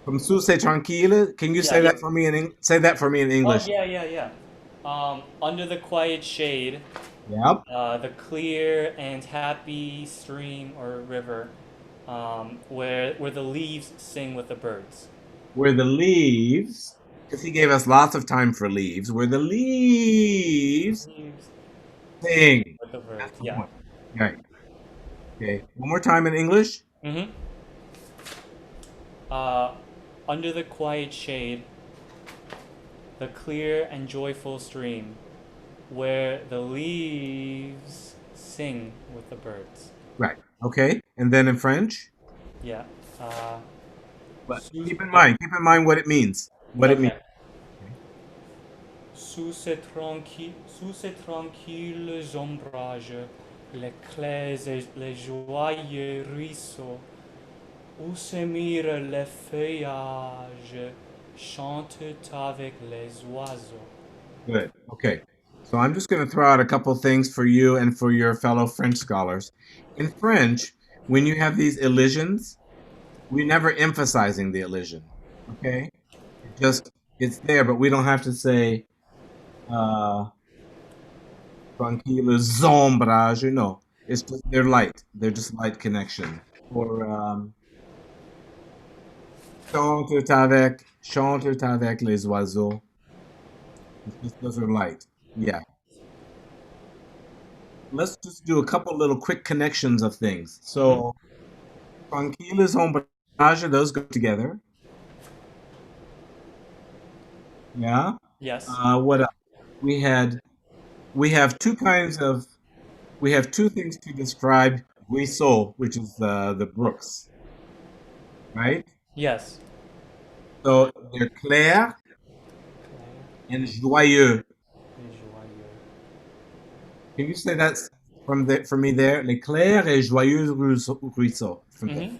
from Su se tranquila. Can you Yeah. say that for me say that for me in Oh, English? yeah. Under the quiet shade, Yep. the clear and happy stream or river, where the leaves sing with the birds. Where the leaves, because he gave us lots of time for leaves. Where the leaves Leaves sing. with the birds. That's the Yeah. point. Right. Okay. One more time in English. Mm-hmm. Uh, under the quiet shade, the clear and joyful stream, where the leaves sing with the birds. Right. Okay. And then in French. Yeah. Uh, But sous, keep in mind what it means. What it means. okay. Sous ces tranquilles ombrages, les clés et les joyeux ruisseaux, où se mire le feuillage, chantent avec les oiseaux. Good. Okay. So I'm just going to throw out a couple things for you and for your fellow French scholars. In French, when you have these elisions, we're never emphasizing the elision. Okay? It's there, but we don't have to say uh tranquilles ombrage. No. It's just they're light. They're just light connection. Or chantent avec les oiseaux. Those are light. Yeah. Let's just do a couple little quick connections of things. So, tranquilas ombrage, those go together. Yeah. Yes. What else? We had we have two kinds of we have two things to describe ruisseau, which is the brooks, right? Yes. So they're clair and joyeux. Les joyeux. Can you say that for me there? Les clairs et joyeux ruisseaux. Mm-hmm.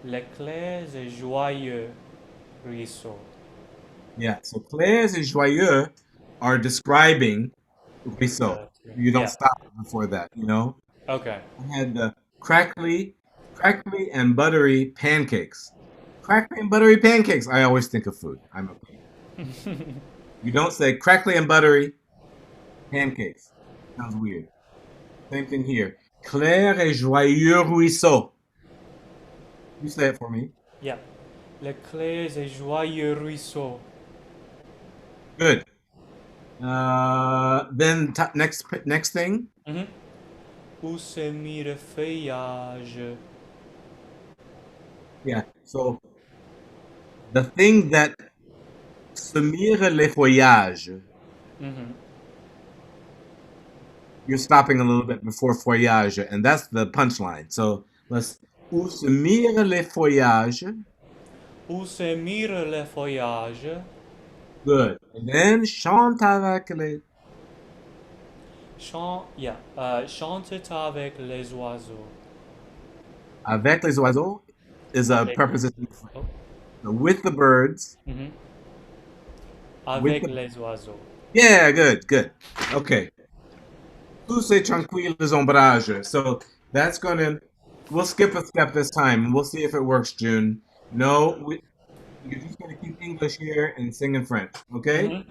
Les clés et joyeux ruisseaux. Yeah. So clairs et joyeux are describing ruisseau. You don't Yeah. stop before that, you know? Okay. I had the crackly and buttery pancakes. Crackly and buttery pancakes. I always think of food. I'm okay. You don't say crackly and buttery pancakes. Sounds weird. Same thing here. Clair et joyeux ruisseau. You say it for me. Yeah. Les clés et joyeux ruisseaux. Good. Then next thing. Mm-hmm. Où se mire feuillage. Yeah. So the thing that se mire les feuillages. Mm-hmm. You're stopping a little bit before feuillage, and that's the punchline. So let's où se mire les feuillages. Où se mire le feuillage. Good. And then chante avec les. Chante avec les oiseaux. Avec les oiseaux is a Avec. preposition Oh. with the birds. Mm-hmm. With Avec the, les oiseaux. yeah, good. Okay. Tous ces tranquilles ombrages. So that's gonna. We'll skip a step this time, and we'll see if it works, June. No, you're just gonna keep English here and sing in French, okay? Mm-hmm.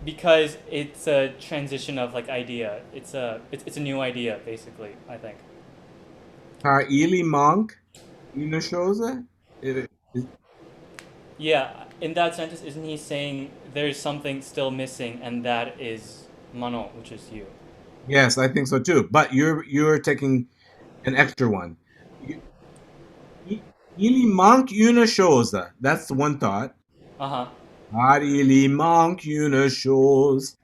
because it's a transition of like idea. It's a new idea basically, I think. Haar jullie mank une chose? Eh, is- Yeah, in that sentence, isn't he saying there's something still missing, and that is Manon, which is you? Yes, I think so too. But you're taking an extra one. You- Jullie mank une chose. That's one thought. Uh huh. Haar jullie mank une chose.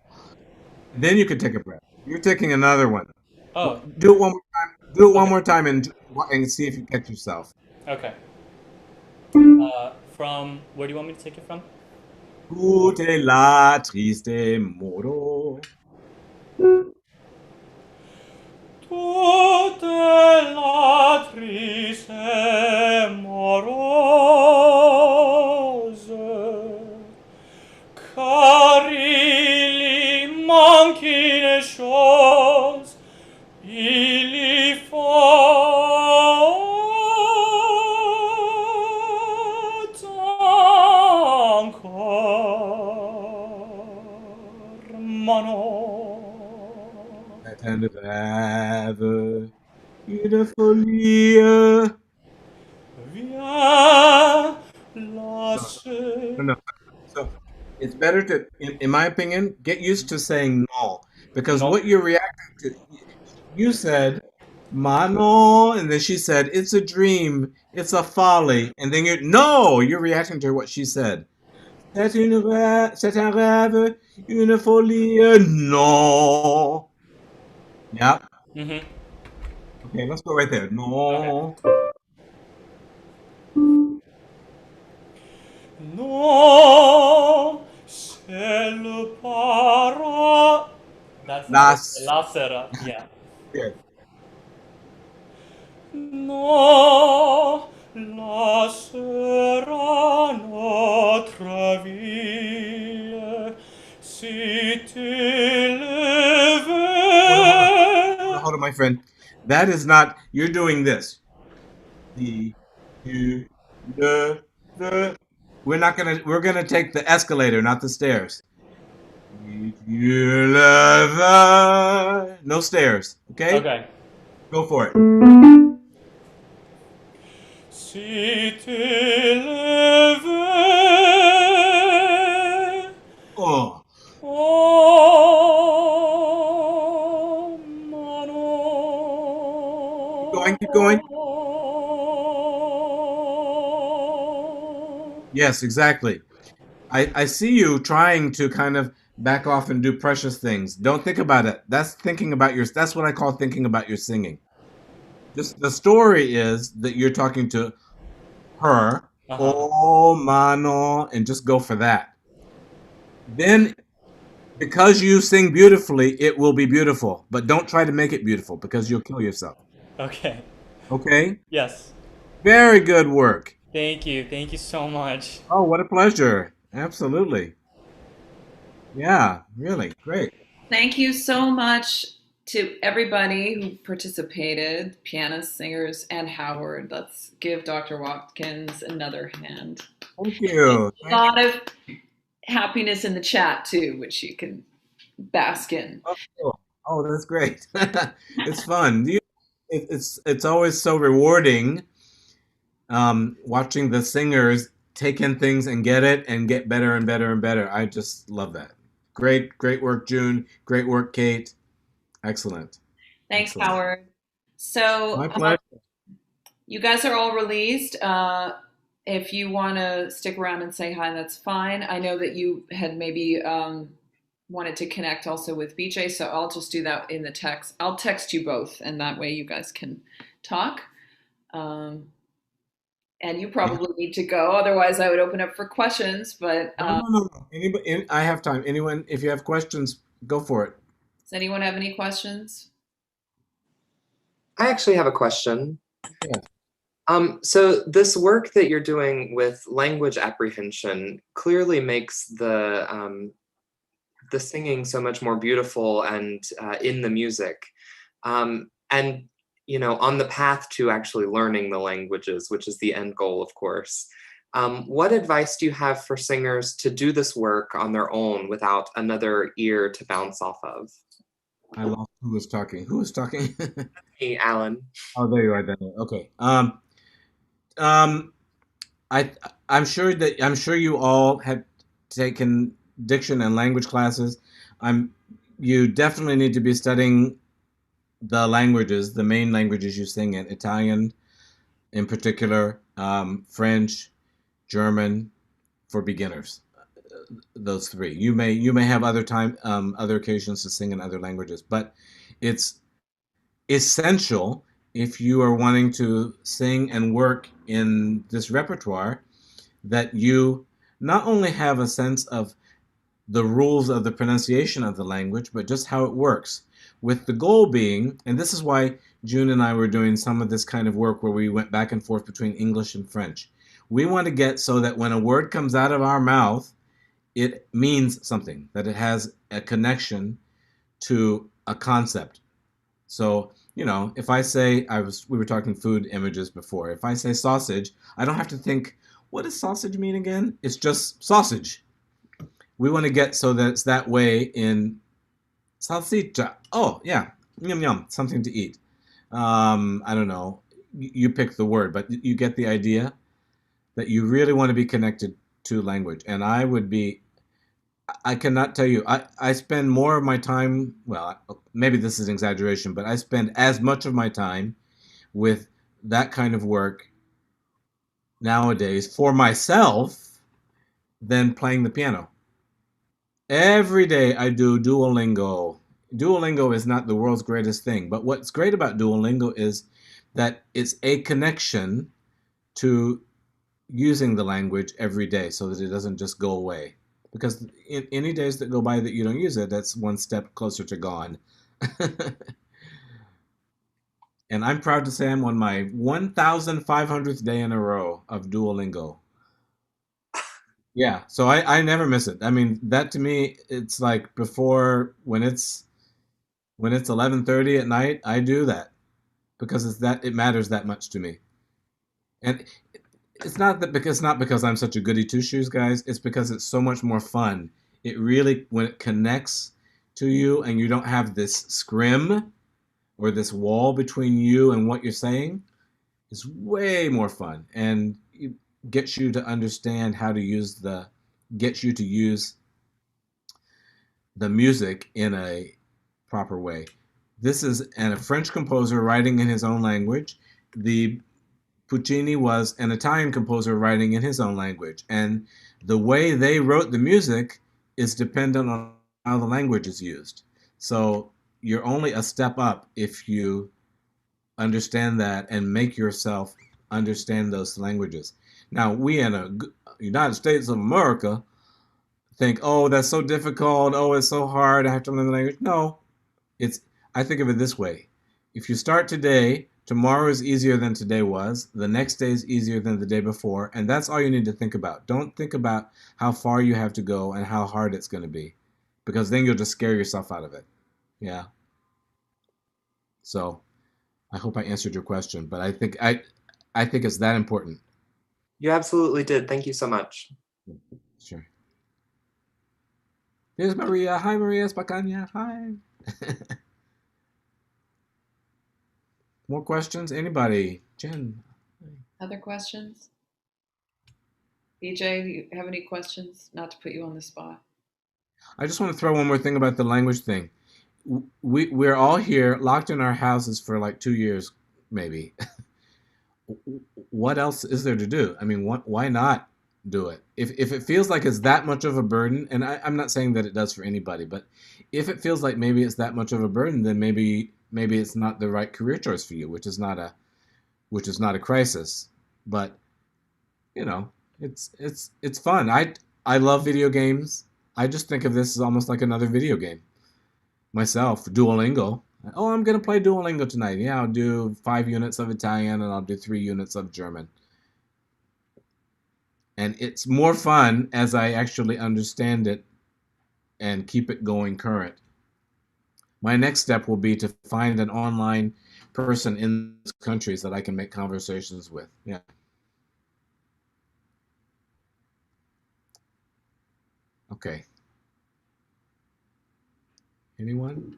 Then you can take a breath. You're taking another one. Oh, Do it one more time. Do it one okay. more time and see if you catch yourself. Okay. From where do you want me to take it from? Tout est là, triste moro. Tutte la triste morose, car il y manque une chose, il y faut encore Manon. And rêve, une folie. Viens, No, lâche. no, no. So it's better to, in my opinion, get used to saying no because No. what you're reacting to, you said Mano, and then she said it's a dream, it's a folly, and then you're reacting to what she said. C'est un rêve, une folie. Non. Yep. Mm-hmm. Okay, let's go right there. Okay. No. Non, c'est le para. That's not it. Las. La sera. Yeah. Yeah. Non, la sera notre vie si tu le veux. Hold on, my friend. That is not. You're doing this. The, you, the. We're not gonna. We're gonna take the escalator, not the stairs. You love. No stairs. Okay. Okay. Go for it. Si tu le veux. Oh. Oh, Keep going. Keep going. Manon. Yes, exactly. I see you trying to kind of back off and do precious things. Don't think about it. That's thinking about your. That's what I call thinking about your singing. The story is that you're talking to her. Uh-huh. Oh mano, and just go for that. Then, because you sing beautifully, it will be beautiful. But don't try to make it beautiful because you'll kill yourself. Okay. Okay. Yes. Very good work. Thank you. Thank you so much. Oh, what a pleasure. Absolutely. Yeah, really great. Thank you so much to everybody who participated, pianists, singers, and Howard. Let's give Dr. Watkins another hand. Thank you. A lot of happiness in the chat too, which you can bask in. Oh, that's great. It's fun. It's always so rewarding watching the singers take in things and get it and get better and better and better. I just love that. Great work, June. Great work, Kate. Excellent. Thanks, Excellent. Howard. So My pleasure. you guys are all released. If you want to stick around and say hi, that's fine. I know that you had maybe wanted to connect also with BJ, so I'll just do that in the text. I'll text you both, and that way you guys can talk. And you probably need to go, otherwise I would open up for questions. But No. Anybody, I have time. Anyone, if you have questions, go for it. Does anyone have any questions? I actually have a question. Yeah. So this work that you're doing with language apprehension clearly makes the singing so much more beautiful and in the music. And on the path to actually learning the languages, which is the end goal, of course. What advice do you have for singers to do this work on their own without another ear to bounce off of? I lost who was talking. Who was talking? Hey, Alan. Oh, there you are. There. Okay. Um, I I'm sure you all have taken diction and language classes. I'm you definitely need to be studying the languages, the main languages you sing in, Italian in particular, French, German for beginners. Those three. You may have other occasions to sing in other languages, but it's essential if you are wanting to sing and work in this repertoire that you not only have a sense of the rules of the pronunciation of the language, but just how it works. With the goal being, and this is why June and I were doing some of this kind of work where we went back and forth between English and French. We want to get so that when a word comes out of our mouth, it means something, that it has a connection to a concept. So, if I say we were talking food images before. If I say sausage, I don't have to think, what does sausage mean again? It's just sausage. We want to get so that it's that way in salsicha. Oh, yeah, yum yum, something to eat. I don't know. You pick the word, but you get the idea that you really want to be connected to language. And I cannot tell you, I spend more of my time, well, maybe this is an exaggeration, but I spend as much of my time with that kind of work nowadays for myself than playing the piano. Every day I do Duolingo. Duolingo is not the world's greatest thing, but what's great about Duolingo is that it's a connection to using the language every day so that it doesn't just go away. Because in any days that go by that you don't use it, that's one step closer to gone. And I'm proud to say I'm on my 1,500th day in a row of Duolingo. Yeah, so I never miss it. I mean, that to me, it's like before when it's 11:30 at night, I do that because it matters that much to me. And it's not because I'm such a goody two shoes, guys. It's because it's so much more fun. It really when it connects to you and you don't have this scrim or this wall between you and what you're saying, it's way more fun and it gets you to understand how to gets you to use the music in a proper way. This is a French composer writing in his own language. The Puccini was an Italian composer writing in his own language. And the way they wrote the music is dependent on how the language is used. So you're only a step up if you understand that and make yourself understand those languages. Now, we in the United States of America think, oh, that's so difficult. Oh, it's so hard. I have to learn the language. No, it's. I think of it this way: if you start today, tomorrow is easier than today was. The next day is easier than the day before, and that's all you need to think about. Don't think about how far you have to go and how hard it's going to be, because then you'll just scare yourself out of it. Yeah. So I hope I answered your question, but I think it's that important. You absolutely did. Thank you so much. Sure. Here's Maria. Hi, Maria Spacania. Hi. More questions? Anybody? Jen. Other questions? BJ, do you have any questions? Not to put you on the spot. I just want to throw one more thing about the language thing. We're all here locked in our houses for like 2 years, maybe. What else is there to do? I mean, why not do it? If it feels like it's that much of a burden, and I'm not saying that it does for anybody, but if it feels like maybe it's that much of a burden, then maybe it's not the right career choice for you, which is not a crisis. But it's fun. I love video games. I just think of this as almost like another video game. Myself, Duolingo. Oh, I'm gonna play Duolingo tonight. Yeah, I'll do 5 units of Italian and I'll do 3 units of German. And it's more fun as I actually understand it and keep it going current. My next step will be to find an online person in these countries that I can make conversations with. Yeah. Okay. Anyone?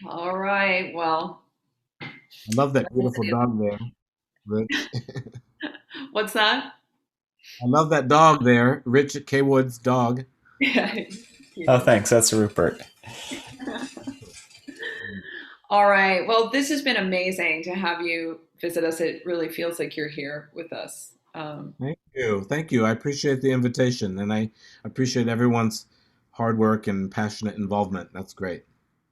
All right. Well, I love that beautiful dog there, Rich. what's that? I love that dog there, Rich K. Wood's dog. Oh, thanks. That's Rupert. All right. Well, this has been amazing to have you visit us. It really feels like you're here with us. Thank you. Thank you. I appreciate the invitation, and I appreciate everyone's hard work and passionate involvement. That's great.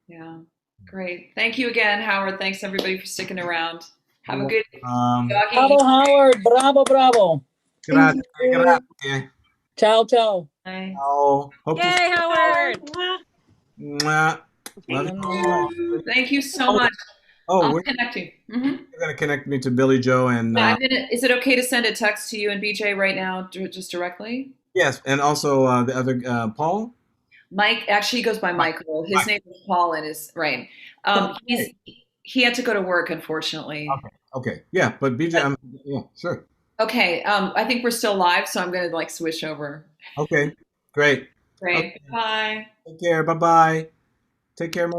Yeah. Great. Thank you again, Howard. Thanks everybody for sticking around. Have a good Bravo, Howard. Bravo, bravo. Grazie, grazie. Ciao, ciao. Bye. Oh, hope to Yay, Howard! Mwah. Love you. Thank you so much. Oh, I'll we're connect you. Mm-hmm. gonna connect me to Billy Joe and Is it okay to send a text to you and BJ right now, just directly? yes, and also the other Paul. Mike actually goes by Michael. His name is Paul and is right. He had to go to work, unfortunately. Okay. Yeah, but BJ, yeah, sure. Okay. I think we're still live, so I'm gonna like switch over. Okay, great. Great. Okay. Bye. Take care. Bye bye. Take care, Mo.